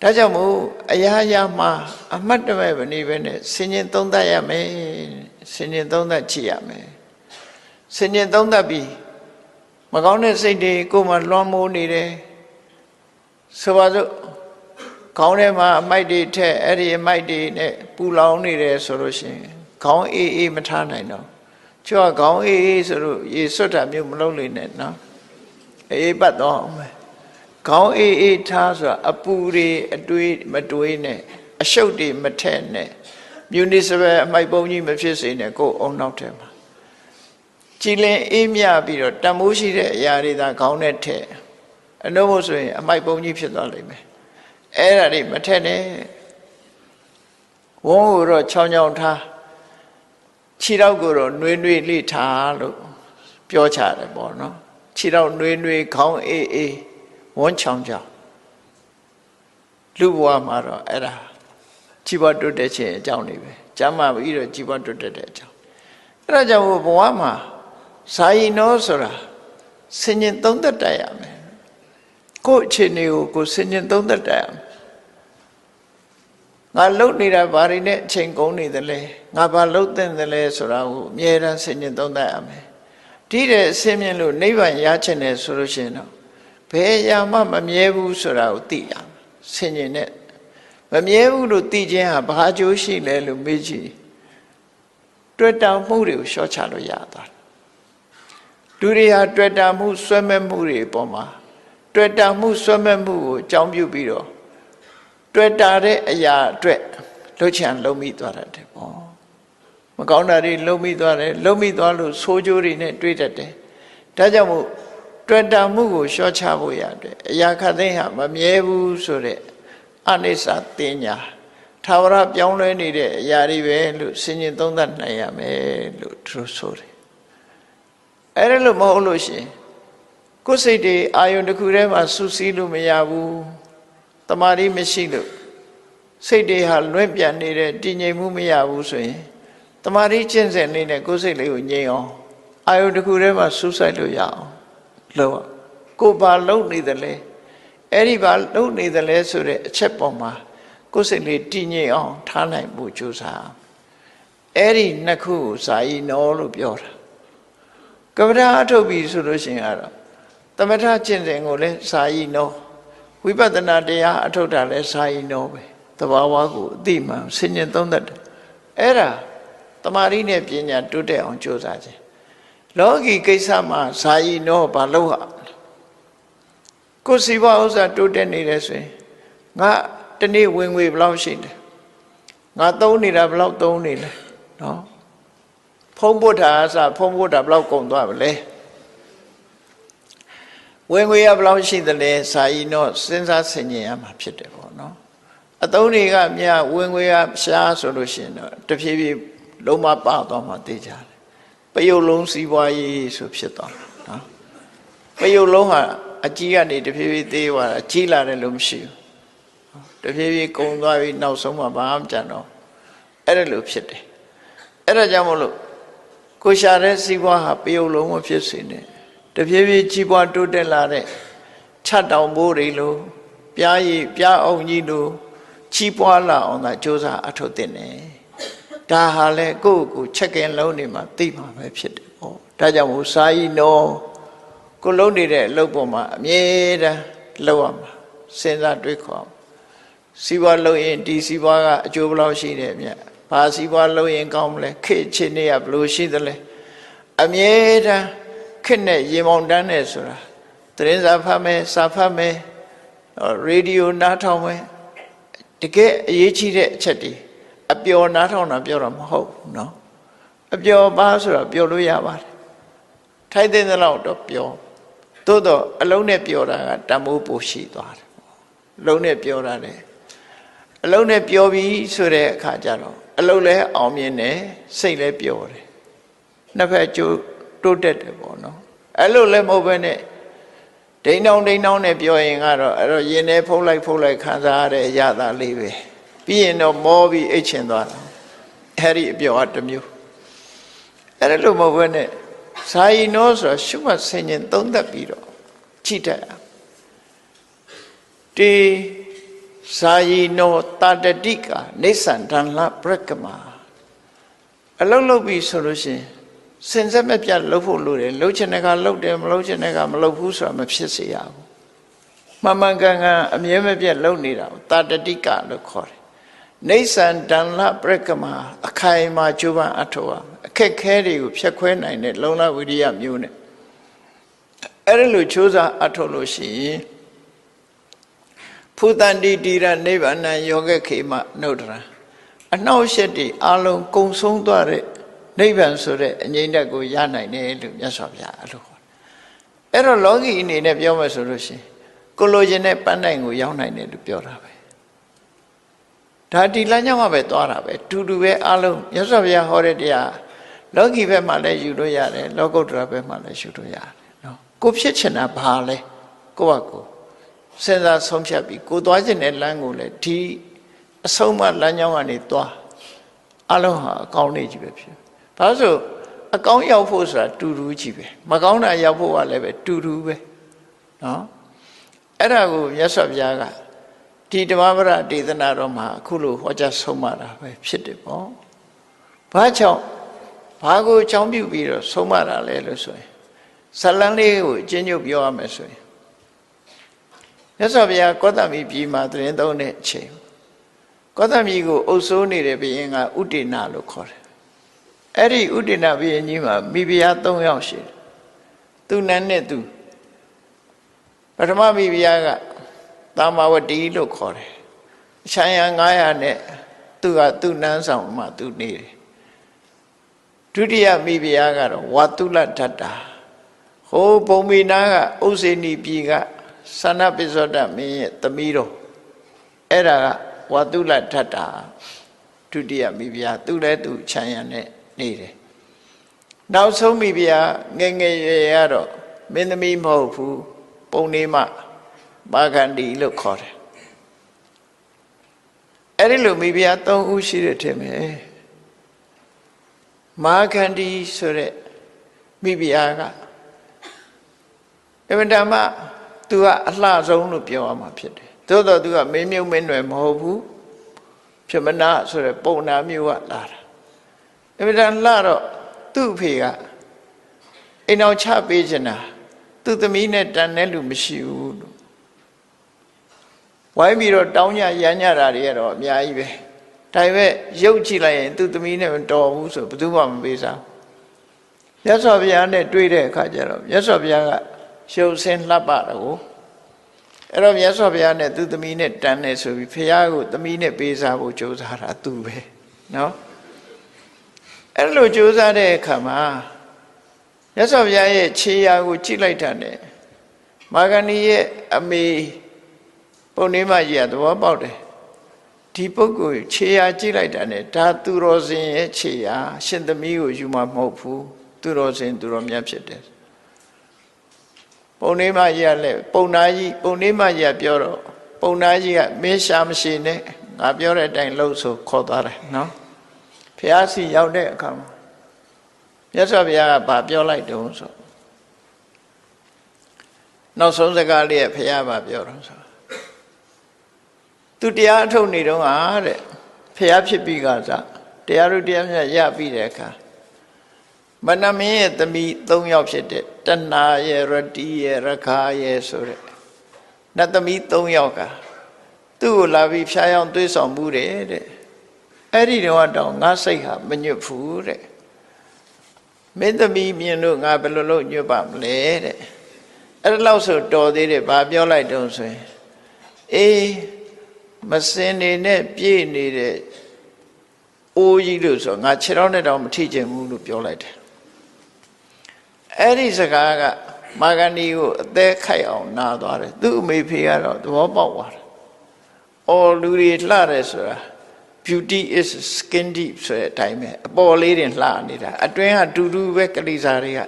ဒါကြောင့်မို့အရာရာမှာအမှတ်တမဲ့မနေပဲနဲ့ဆင်ញင်သုံးသပ်ရမယ်ဆင်ញင်သုံးသပ်ကြည့်ရမယ်ဆင်ញင်သုံးသပ်ပြီးမကောင်းတဲ့စိတ်တွေကိုယ်မှလွှမ်းမိုးနေတယ်ဆိုပါစို့ခေါင်းထဲမှာအမိုက်တွေထက်အဲ့ဒီအမိုက်တွေနဲ့ပူလောင်နေတယ်ဆိုလို့ရှိရင်ခေါင်းအေးအေးမထားနိုင်တော့ကျွတ်ခေါင်းအေးအေးဆိုလို့ရေစွတ်တာမျိုးမလုပ်လိမ့်နဲ့နော်အေးပတ်တော့အောင်ပဲခေါင်းအေးအေးထားဆိုတာအပူတွေအတွေးမတွေးနဲ့အရှုပ်တွေမထက်နဲ့မြူနီစပယ်အမိုက်ပုံကြီးမဖြစ်စေနဲ့ကိုယ်အုံနောက်ထဲမှာကြည်လင်အေးမြပြီးတော့တန်မိုးရှိတဲ့အရာတွေသာခေါင်းနဲ့ထည့်အနှုတ်မို့ဆိုရင်အမိုက်ပုံကြီးဖြစ်သွားလိမ့်မယ်အဲ့ဒါတွေမထက်နဲ့ဝုန်းကိုတော့ချောင်းချောင်းထားခြေထောက်ကိုတော့နှွေးနှွေးလေးထားလို့ပြောချတယ်ပေါ့နော်ခြေထောက်နှွေးနှွေးခေါင်းအေးအေးဝန်းချောင်းချောင်းလူဘဝမှာတော့အဲ့ဒါကြီးပွားတိုးတက်ခြင်းအကြောင်းတွေပဲကျမ်းမာပြီးတော့ကြီးပွားတိုးတက်တဲ့အကြောင်းအဲ့ဒါကြောင့်ဘဝမှာဇာယီနောဆိုတာဆင်ញင်သုံးသက်တတ်ရမယ်ကိုယ့်အခြေအနေကိုဆင်ញင်သုံးသက်တတ်ရမယ်ငါလှုပ်နေတာဘာတွေနဲ့အချိန်ကုန်နေသလဲငါဘာလှုပ်သင့်သလဲဆိုတာကိုအမြဲတမ်းဆင်ញင်သုံးသက်ရမယ် ဒီတဲ့အစင်းမြင်လို့နိဗ္ဗာန်ရချင်တယ်ဆိုလို့ရှိရင်တော့ဘယ်အရာမှမမြဲဘူးဆိုတာကိုသိရဆင်ញင်နဲ့မမြဲဘူးလို့သိခြင်းဟာဘာအကျိုးရှိလဲလို့မေးကြည့်တွေ့တာမှုတွေကိုလျှော့ချလို့ရသွားလူတွေဟာတွေ့တာမှုဆွဲမဲ့မှုတွေပေါ်မှာတွေ့တာမှုဆွဲမဲ့မှုကိုအကြောင်းပြုပြီးတော့တွေ့တာတဲ့အရာအတွက်လှုပ်ချံလုံးမိသွားတတ်တယ်ပေါ့မကောင်းတာတွေလုံးမိသွားတယ်လုံးမိသွားလို့ဆိုးကျိုးတွေနဲ့တွေ့တတ်တယ်ဒါကြောင့်မို့တွေ့တာမှုကိုလျှော့ချဖို့ရတယ်အရာခတ်သိမ်းဟာမမြဲဘူးဆိုတဲ့အနိစ္စတင်ညာထာဝရပြောင်းလဲနေတဲ့အရာတွေပဲလို့ဆင်ញင်သုံးသပ်နိုင်ရမယ်လို့သူတို့ဆိုတယ်အဲ့ဒါလို့မဟုတ်လို့ရှိရင်ကိုယ်စိတ်တွေအာယုန်တစ်ခုထဲမှာစူးစီးလို့မရဘူးတမာရီမရှိလို့စိတ်တွေဟာလွင့်ပြန်နေတဲ့တည်ငြိမ်မှုမရဘူးဆိုရင်တမာရီကျင့်စဉ်လေးနဲ့ကိုယ်စိတ်လေးကိုငြိမ်အောင်အာယုန်တစ်ခုထဲမှာစူးစိုက်လို့ရအောင်လို့ကိုယ်ဘာလုပ်နေသလဲအဲ့ဒီဘာလုပ်နေသလဲဆိုတဲ့အချက်ပေါ်မှာကိုယ်စိတ်လေးတည်ငြိမ်အောင်ထားနိုင်မှုကြိုးစားအဲ့ဒီနှစ်ခုကိုဇာယီနောလို့ပြောတာကမ္မဋ္ဌာန်းအထုတ်ပြီဆိုလို့ရှိရင်ကတော့သမထကျင့်စဉ်ကိုလည်းဇာယီနောဝိပဿနာတရားအထုတ်တာလည်းဇာယီနောပဲသဘာဝကိုအသိမှန်ဆင်ញင်သုံးသပ်တယ်အဲ့ဒါတမာရီနဲ့ပညာတိုးတက်အောင်ကြိုးစားခြင်းလောကီကိစ္စမှာဇာယီနောဘာလို့ဟာကိုယ်စီးပွားဥစ္စာတိုးတက်နေတယ်ဆိုရင်ငါတနေ့ဝင်ငွေဘယ်လောက်ရှိလဲငါသုံးနေတာဘယ်လောက်သုံးနေလဲနော်ဖုံးဖို့တာအစားဖုံးဖို့တာဘယ်လောက်ကုန်သွားပါလဲဝင်ငွေရဘယ်လောက်ရှိသလဲဇာယီနောစဉ်းစားဆင်ခြင်ရမှာဖြစ်တယ်ပေါ့နော်အသုံးတွေကမြတ်ဝင်ငွေရရှားဆိုလို့ရှိရင်တော့တဖြည်းဖြည်းလုံးမပါသွားမှသိကြတယ်ပယုတ်လုံးစီးပွားရေးဆိုဖြစ်သွားတယ်နော်ပယုတ်လုံးဟာအကြီးကနေတဖြည်းဖြည်းသေးသွားတာကြီးလာတယ်လို့မရှိဘူးတဖြည်းဖြည်းကုံသွားပြီးနောက်ဆုံးမှဘာမှမကြံတော့အဲ့ဒါလိုဖြစ်တယ်အဲ့ဒါကြောင့်မလို့ကိုရှာတဲ့စီးပွားဟာပယုတ်လုံးမဖြစ်စေနဲ့တဖြည်းဖြည်းကြီးပွားတိုးတက်လာတဲ့ခြတ်တောင်ဘိုးတွေလိုပြားရည်ပြားအောင်ကြီးလိုကြီးပွားလာအောင်သာစ조사အထုတ်တဲ့နေဒါဟာလေကိုယ့်ကိုချက်ကင်လုံးနေမှာသိမှာပဲဖြစ်တယ်ပေါ့ဒါကြောင့်မို့စာယီနောကိုလုံးနေတဲ့အလုပ်ပေါ်မှာအမြဲတမ်းလုပ်ရမှာစဉ်းစားတွေးခေါ်စီးပွားလုပ်ရင်ဒီစီးပွားကအကျိုးဘယ်လောက်ရှိတယ်မြတ်ဘာစီးပွားလုပ်ရင်ကောင်းမလဲခေတ်ချင်းတွေကဘယ်လိုရှိသလဲအမြဲတမ်းခေတ်နဲ့ရေမောင်တန်းနဲ့ဆိုတာသတင်းစာဖတ်မယ်စာဖတ်မယ်ရေဒီယိုနားထောင်မယ်တကယ်အရေးကြီးတဲ့အချက်တွေအပျော်နားထောင်တာပြောတာမဟုတ်ဘူးเนาะအပျော်ပါဆိုတာပျော်လို့ရပါတယ်ထိုက်တဲ့လောက်တော့ပျော်သို့တော့အလုံးနဲ့ပျော်တာကတမိုးပိုရှိသွားတယ်အလုံးနဲ့ပျော်တာလေအလုံးနဲ့ပျော်ပြီဆိုတဲ့အခါကျတော့အလုံးလည်းအောင်မြင်တယ်စိတ်လည်းပျော်တယ်နှစ်ဖက်ကျိုးတိုးတက်တယ်ပေါ့နော်အဲ့လိုလည်းမဟုတ်ဘဲနဲ့ဒိန်းတောင်းနဲ့ပြောရင်ကတော့အဲ့တော့ရင်ထဲဖုတ်လိုက်ခံစားရတဲ့အရာသာလေးပဲပြီးရင်တော့မောပြီးအိတ်ချင်သွားတာအဲ့ဒီအပြောအတစ်မျိုးအဲ့လိုမဟုတ်ဘဲနဲ့ဇာယီနောဆိုတာရှုမှတ်ဆင်ញင်သုံးသပ်ပြီးတော့ကြည့်တတ်ဒီဇာယီနောတာတတိကနေသန္တန်လပရကမအလုံးလုံးပြီးဆိုလို့ရှိရင်စင်စက်မပြတ်လှုပ်ဖို့လိုတယ်လှုပ်ချင်တဲ့ကလှုပ်တယ်မလှုပ်ချင်တဲ့ကမလှုပ်ဘူးဆိုတာမဖြစ်စေရဘူးမှန်ကန်အမြဲမပြတ်လှုပ်နေတာကိုတာတတိကလို့ခေါ်တယ်နေသန္တန်လပရကမအခိုင်အမာကြိုးပမ်းအထောက်အခက်ခဲတွေကိုဖျက်ခွဲနိုင်တဲ့လုံလဝိရိယမျိုးနဲ့အဲ့ဒါလိုကြိုးစားအထောက်လို့ရှိရင်ဖူတန္တိတိရနိဗ္ဗာန်ယောဂခေမနှုတ်တရာအနှောက်အယှက်တွေအလုံးကုံဆုံးသွားတဲ့နိဗ္ဗာန်ဆိုတဲ့အငြိမ့်တက်ကိုရနိုင်တယ်လို့မြတ်စွာဘုရားအဲ့လိုခေါ်တယ်အဲ့တော့လောကီအနေနဲ့ပြောမယ်ဆိုလို့ရှိရင်ကိုလိုချင်တဲ့ပန်းတိုင်ကိုရောက်နိုင်တယ်လို့ပြောတာပဲဒါဒီလမ်းကြောင်းကပဲသွားတာပဲတူတူပဲအလုံးမြတ်စွာဘုရားဟောတဲ့တရားလောကီဘက်မှာလည်းယူလို့ရတယ်လောကုတ္တရာဘက်မှာလည်းယူလို့ရတယ်နော်ကိုဖြစ်ချင်တာဘာလဲကိုယ့်ဟာကိုစဉ်းစားဆုံးဖြတ်ပြီးကိုသွားချင်တဲ့လမ်းကိုလည်းဒီအဆုံးမလမ်းကြောင်းကနေသွားအလုံးဟာအကောင်းနေကြီးပဲဖြစ်ဘာလို့အကောင်းရောက်ဖို့ဆိုတာတူတူကြီးပဲမကောင်းတာရောက်ဖို့ကလည်းပဲတူတူပဲနော်အဲ့ဒါကိုမြတ်စွာဘုရားကဒီဓမ္မပဒဒေသနာတော်မှာအခုလိုဟောကြားဆုံးမတာပဲဖြစ်တယ်ပေါ့ဘာကြောင့်ဘာကိုအကြောင်းပြုပြီးတော့ဆုံးမတာလဲလို့ဆိုရင် ဇလန်းလေးကိုအချင်းချုပ်ပြောရမယ်ဆိုရင်မြတ်စွာဘုရားကောသမီပြည်မှာသရင်သုံးတဲ့အချိန်ကောသမီကိုအုပ်စိုးနေတဲ့ဘုရင်ကဥဒေနလို့ခေါ်တယ်အဲ့ဒီဥဒေနဘုရင်ကြီးမှာမိဖုရား၃ယောက်ရှိတယ်သူနန်းနဲ့သူပထမမိဖုရားကသာမဝတီလို့ခေါ်တယ်အချမ်းရ900နဲ့သူကသူ့နန်းဆောင်မှာသူနေတယ်ဒုတိယမိဖုရားကတော့ဝါတုလဒတ္တာဟိုဘုံမီနာကဥစ္စေနီပြည်ကသန္နပိစ္ဆောတမင်းရဲ့သမီးတော်အဲ့ဒါကဝါတုလဒတ္တာဒုတိယမိဖုရားသူလည်းသူချမ်းရနဲ့နေတယ်နောက်ဆုံးမိဖုရားငယ်ငယ်ရွယ်ရတော့မင်းသမီးမဟုတ်ဘူးပုံနေမမာခန္ဒီလို့ခေါ်တယ်အဲ့ဒီလိုမိဖုရား3ဦးရှိတဲ့ထင်မယ်မာခန္ဒီဆိုတဲ့မိဖုရားကအမှန်တမ်းသူကအလှဆုံးလို့ပြောရမှာဖြစ်တယ်သို့တော့သူကမင်းမြုပ်မင်းနွယ်မဟုတ်ဘူးဖြစ်မနာဆိုတဲ့ပုံနာမျိုးကလာတာအမှန်တမ်းလှတော့သူ့အဖေကအိမ်အောင်ချပေးချင်တာသူ့သမီးနဲ့တန်တဲ့လူမရှိဘူးလို့ဝိုင်းပြီးတော့တောင်းညရမ်းညတာတွေကတော့အများကြီးပဲဒါပေမဲ့ရုပ်ကြည့်လိုက်ရင်သူ့သမီးနဲ့မတော်ဘူးဆိုဘယ်သူမှမပေးစားမြတ်စွာဘုရားနဲ့တွေ့တဲ့အခါကျတော့မြတ်စွာဘုရားကရှုပ်ဆင်းလှပတော့အဲ့တော့မြတ်စွာဘုရားနဲ့သူ့သမီးနဲ့တန်နေဆိုပြီးဘုရားကိုသမီးနဲ့ပေးစားဖို့ကြိုးစားတာသူပဲနော်အဲ့လိုကြိုးစားတဲ့အခါမှာမြတ်စွာဘုရားရဲ့ခြေရာကိုကြည့်လိုက်တာနဲ့မာဂဏီရဲ့အမေပုံနေမကြီးကသဘောပေါက်တယ်ဒီပုဂ္ဂိုလ်ခြေရာကြည့်လိုက်တာနဲ့ဒါသူတော်စင်ရဲ့ခြေရာရှင်သမီးကိုယူမှာမဟုတ်ဘူးသူတော်စင်သူတော်မြတ်ဖြစ်တယ်ပုံနေမကြီးကလည်းပုံနာကြီးပုံနေမကြီးကပြောတော့ပုံနာကြီးကမင်းရှာမရှိနဲ့ငါပြောတဲ့အတိုင်းလုပ်ဆိုခေါ်သွားတယ်နော်ဘုရားစီရောက်တဲ့အခါမှာမြတ်စွာဘုရားကဗာပြောလိုက်တုံးဆိုနောက်ဆုံးစကားလေးကဘုရားဗာပြောတော့ဆိုသူတရားအထုတ်နေတော့ဟာတဲ့ဘုရားဖြစ်ပြီးကစားတရားတို့တရားမြတ်ရပြီးတဲ့အခါမနမင်းရဲ့သမီး3ယောက်ဖြစ်တဲ့တဏှာရဲ့ရတိရဲ့ရခာရဲ့ဆိုတဲ့နတ်သမီး3ယောက်ကသူ့ကိုလာပြီးဖျားယောင်းသွေးဆောင်မှုတဲ့အဲ့ဒီတော့တော့ငါစိတ်ဟာမညွတ်ဘူးတဲ့မင်းသမီးမြင်လို့ငါဘယ်လိုလုပ်ညွတ်ပါမလဲတဲ့အဲ့ဒါလောက်ဆိုတော်သေးတယ်ဗာပြောလိုက်တော့ဆိုရင်အေးမစင်နေနဲ့ပြည့်နေတဲ့အိုးကြီးလို့ဆိုငါခြေထောက်နဲ့တော့မထိချင်ဘူးလို့ပြောလိုက်တယ်အဲ့ဒီစကားကမာဂဏီကိုအသက်ခိုက်အောင်နာသွားတယ်သူ့အမေဖေကတော့သဘောပေါက်သွားတယ်အော်လူတွေလှတယ်ဆိုတာ beauty is skin deep ဆိုတဲ့အတိုင်းပဲအပေါ်လေးတင်လှနေတာအတွင်းကတူတူပဲကလေးစားတွေက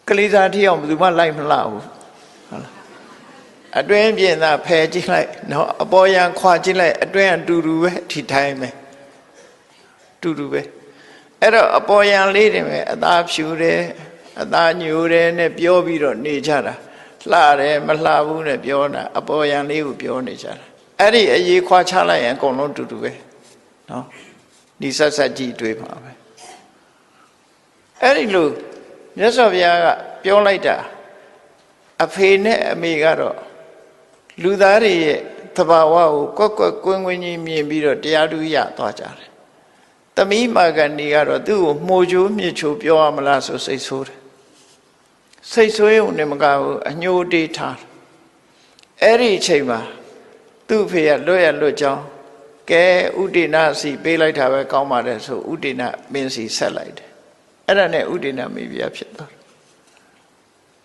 ကလေးစားထီအောင်ဘယ်သူမှလိုက်မလှဘူးဟုတ်လားအတွင်းပြင်သာဖယ်ကြည့်လိုက်နော်အပေါ်ရန်ခွာကြည့်လိုက်အတွင်းကတူတူပဲဒီတိုင်းပဲတူတူပဲအဲ့တော့အပေါ်ရန်လေးတင်ပဲအသားဖြူတယ်အသားညိုတယ်နဲ့ပြောပြီးတော့နေကြတာလှတယ်မလှဘူးနဲ့ပြောတာအပေါ်ရန်လေးကိုပြောနေကြတာအဲ့ဒီအရေးခွာချလိုက်ရင်အကုန်လုံးတူတူပဲနော်ဒီဆက်ဆက်ကြည့်တွေ့ပါပဲအဲ့ဒီလိုမြတ်စွာဘုရားကပြောလိုက်တာအဖေနဲ့အမေကတော့လူသားတွေရဲ့သဘာဝကိုကွက်ကွက်ကွင်းကွင်းကြီးမြင်ပြီးတော့တရားဓုရသွားကြတယ်သမီးမာဂဏီကတော့သူ့ကိုမှုချိုးမြစ်ချိုးပြောရမလားဆိုစိတ်ဆိုးတယ်စိတ်ဆိုးရုံနဲ့မကဘူးအညှိုးတေးထားအဲ့ဒီအချိန်မှာသူ့ဖေကလွတ်ရလွတ်ကြောင်းကဲဥဒိဏစီပေးလိုက်တာပဲကောင်းပါတယ်ဆိုဥဒိဏမင်းစီဆက်လိုက်တယ်အဲ့ဒါနဲ့ဥဒိဏမိဖုရားဖြစ်သွားတယ်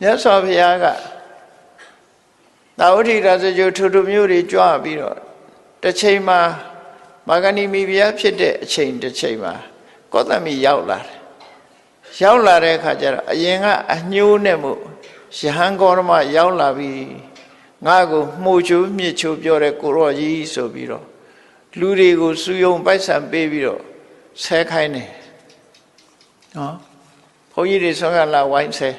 မြတ်စွာဘုရားကသာဝတိရာဇဂိုထိုမျိုးတွေကြွပြီးတော့တစ်ချိန်မှာမာဂဏီမိဖုရားဖြစ်တဲ့အချိန်တစ်ချိန်မှာကောသမီရောက်လာတယ်ရောက်လာတဲ့အခါကျတော့အရင်ကအညှိုးနဲ့မို့ယဟန်ကောရမရောက်လာပြီးငါ့ကိုမှုချိုးမြစ်ချိုးပြောတဲ့ကိုရော့ကြီးဆိုပြီးတော့လူတွေကိုစူယုံပိုက်ဆံပေးပြီးတော့ဆဲခိုင်းတယ်နော်ဘုန်းကြီးတွေဆွမ်းကလာဝိုင်းဆဲ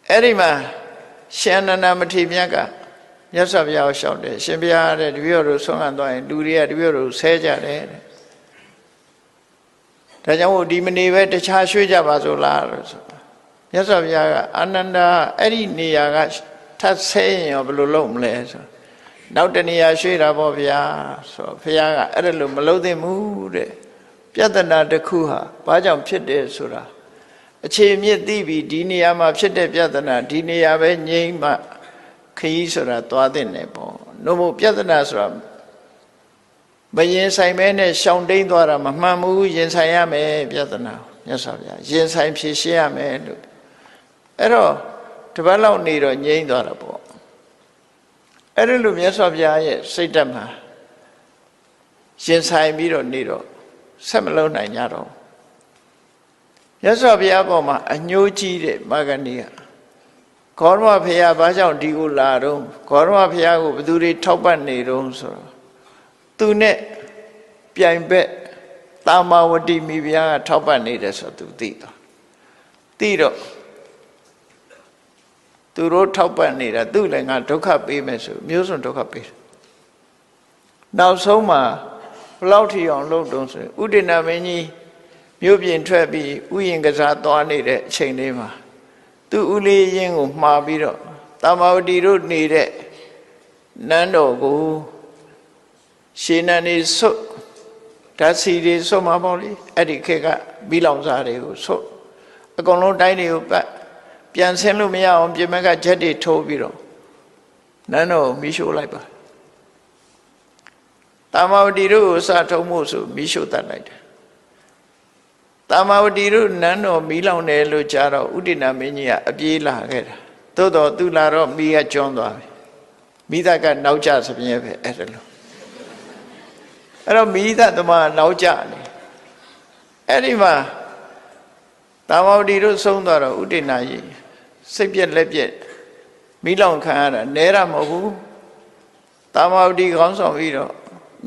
အဲ့ဒီမှာရှင်အနန္ဒမထေရမြတ်ကမြတ်စွာဘုရားကိုရှောက်တယ်ရှင်ဘုရားတဲ့တပည့်တော်ဆွမ်းခံသွားရင်လူတွေကတပည့်တော်ဆဲကြတယ်တဲ့ဒါကြောင့်ဒီမနေပဲတခြားရွှေ့ကြပါစို့လားလို့ဆို မြတ်စွာဘုရားကအာနန္ဒာအဲ့ဒီနေရာကထပ်ဆဲရင်ရောဘယ်လိုလုပ်မလဲဆိုနောက်တနေရာရွှေ့တာပေါ့ဗျာဆိုဘုရားကအဲ့ဒါလိုမလုပ်သင့်ဘူးတဲ့ပြဿနာတစ်ခုဟာဘာကြောင့်ဖြစ်တယ်ဆိုတာအခြေအမြစ်သိပြီးဒီနေရာမှာဖြစ်တဲ့ပြဿနာဒီနေရာပဲငြိမ်းမှခရီးဆိုတာသွားတဲ့နယ်ပေါ့နှုတ်မို့ပြဿနာဆိုတာမရင်ဆိုင်မဲနဲ့ရှောင်တိန်သွားတာမမှန်ဘူးရင်ဆိုင်ရမယ်ပြဿနာမြတ်စွာဘုရားရင်ဆိုင်ဖြေရှင်းရမယ်လို့အဲ့တော့တပတ်လောက်နေတော့ငြိမ်းသွားတာပေါ့အဲ့ဒီလိုမြတ်စွာဘုရားရဲ့စိတ်ဓာတ်မှာရင်ဆိုင်ပြီးတော့နေတော့ဆက်မလုံးနိုင်ကြတော့မြတ်စွာဘုရားပေါ်မှာအညှိုးကြီးတဲ့မာဂဏီကဂေါရမဘုရားဘာကြောင့်ဒီကိုလာတော့ဂေါရမဘုရားကိုဘယ်သူတွေထောက်ပံ့နေတော့ဆိုတော့သူနဲ့ပြိုင်ဘက်တာမာဝတိမိဖုရားကထောက်ပံ့နေတယ်ဆိုသူသိတော့သူတို့ထောက်ပံ့နေတာသူ့လည်းငါဒုက္ခပေးမယ်ဆိုမျိုးစုံဒုက္ခပေးတယ်နောက်ဆုံးမှာဘလောက်ထီအောင်လုပ်တုံးဆိုဥဒိဏမင်းကြီးမြို့ပြင်ထွက်ပြီးဥယျာဉ်ကစားသွားနေတဲ့အချိန်လေးမှာသူ့ဦးလေးရင်ကိုမှားပြီးတော့တာမာဝတီတို့နေတဲ့နန်းတော်ကိုရှေနန်နေဆွတ်ဓာတ်စီတွေဆွတ်မှာပေါ့လေအဲ့ဒီခေတ်ကဘီလောင်စားတွေကိုဆွတ်အကုန်လုံးတိုင်းတွေကိုပတ်ပြန်ဆင်းလို့မရအောင်ပြင်မကဂျက်တွေထိုးပြီးတော့နန်းတော်ကိုမီးရှို့လိုက်ပါတာမာဝတီတို့ကိုစထုံးဖို့ဆိုမီးရှို့တတ်လိုက်တယ်တာမာဝတီတို့နန်းတော်မီးလောင်တယ်လို့ကြားတော့ဥဒိဏမင်းကြီးကအပြေးလာခဲ့တာသို့တော်သူလာတော့မီးကကျွမ်းသွားပြီမိသားကနောက်ကျစပြင်းပဲအဲ့ဒါလို့အဲ့တော့မိသားသမားနောက်ကျနေအဲ့ဒီမှာတာမာဝတီတို့ဆုံးသွားတော့ဥဒိဏကြီးစိတ်ပြက်လက်ပြက်မီးလောင်ခံရတာနဲတာမဟုတ်ဘူးတာမာဝတီခေါင်းဆောင်ပြီးတော့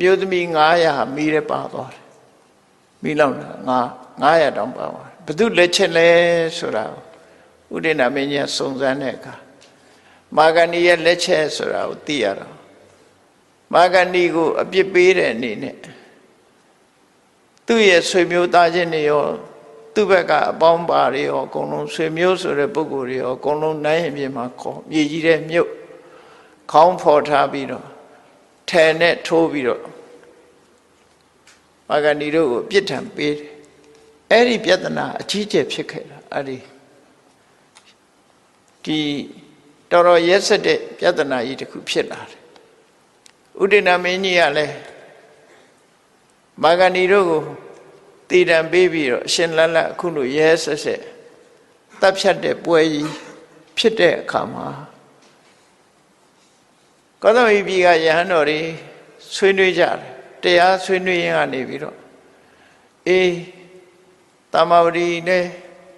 မြို့သမီး900မီးရဲပါသွားတယ်မီးလောင်တာ900တောင်ပါသွားဘယ်သူလက်ချက်လဲဆိုတာဥဒိဏမင်းကြီးစုံစမ်းတဲ့အခါမာဂဏီရဲ့လက်ချက်ဆိုတာကိုသိရတော့မာဂဏီကိုအပြစ်ပေးတဲ့အနေနဲ့သူ့ရဲ့ဆွေမျိုးသားချင်းတွေရောသူ့ဘက်ကအပေါင်းပါတွေရောအကုန်လုံးဆွေမျိုးဆိုတဲ့ပုဂ္ဂိုလ်တွေရောအကုန်လုံးနိုင်ရင်ပြင်မှာခေါ်မြေကြီးတဲ့မြုပ်ခေါင်းဖော်ထားပြီးတော့ထဲနဲ့ထိုးပြီးတော့မာဂဏီတို့ကိုပြစ်ဒဏ်ပေးတယ်အဲ့ဒီပြဿနာအကြီးကျယ်ဖြစ်ခဲ့တာအဲ့ဒီတော်တော်ရက်စက်တဲ့ပြဿနာကြီးတစ်ခုဖြစ်လာတယ်ဥဒိဏမင်းကြီးကလည်းမာဂဏီတို့ကိုတည်တံပေးပြီးတော့အရှင်လတ်လတ်အခုလိုရဲဆက်ဆက်တပ်ဖြတ်တဲ့ပွဲကြီးဖြစ်တဲ့အခါမှာကောသမိပြည်ကယဟန်တော်တွေဆွေးနွေးကြတယ်တရားဆွေးနွေးရင်းကနေပြီးတော့တာမာဝတီလည်း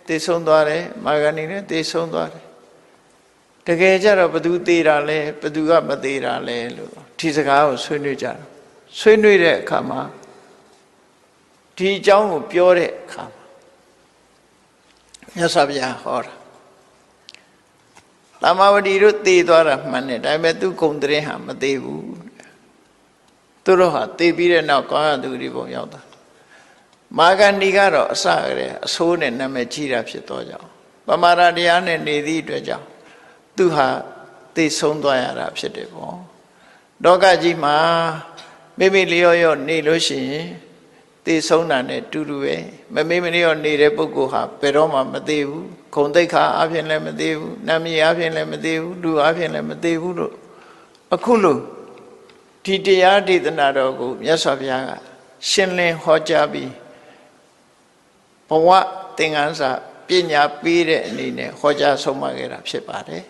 တည်ဆုံးသွားတယ်မာဂဏီလည်းတည်ဆုံးသွားတယ်တကယ်ကြတော့ဘသူသေးတာလဲဘသူကမသေးတာလဲလို့ဒီစကားကိုဆွေးနွေးကြတယ်ဆွေးနွေးတဲ့အခါမှာဒီအကြောင်းကိုပြောတဲ့အခါမှာမြတ်စွာဘုရားဟောတာတာမာဝတီတို့သေသွားတာမှန်တယ်ဒါပေမဲ့သူဂုံတရင်ဟာမသေးဘူးသူတို့ဟာသေပြီးတဲ့နောက်ကောင်းရသူတွေပုံရောက်တာမာဂဏီကတော့အစကတည်းအဆိုးနဲ့နာမည်ကြီးတာဖြစ်တော့ကြောင်းပမာဒတရားနဲ့နေသည့်အတွက်ကြောင့်သူဟာသိဆုံးသွားရတာဖြစ်တယ်ပေါ့လောကကြီးမှာမိမိလျော့ရော့နေလို့ရှိရင်သိဆုံးတာနဲ့တူတူပဲမမေ့မလျော့နေတဲ့ပုဂ္ဂိုလ်ဟာဘယ်တော့မှမသေးဘူးဂုဏ်သိက္ခာအပြင်လည်းမသေးဘူးနာမည်အပြင်လည်းမသေးဘူးလူအပြင်လည်းမသေးဘူးလို့အခုလို့ဒီတရားဒေသနာတော်ကိုမြတ်စွာဘုရားကရှင်းလင်းဟောကြားပြီးဘဝသင်္ကန်းစာပညာပေးတဲ့အနေနဲ့ဟောကြားဆုံးမခဲ့တာဖြစ်ပါတယ်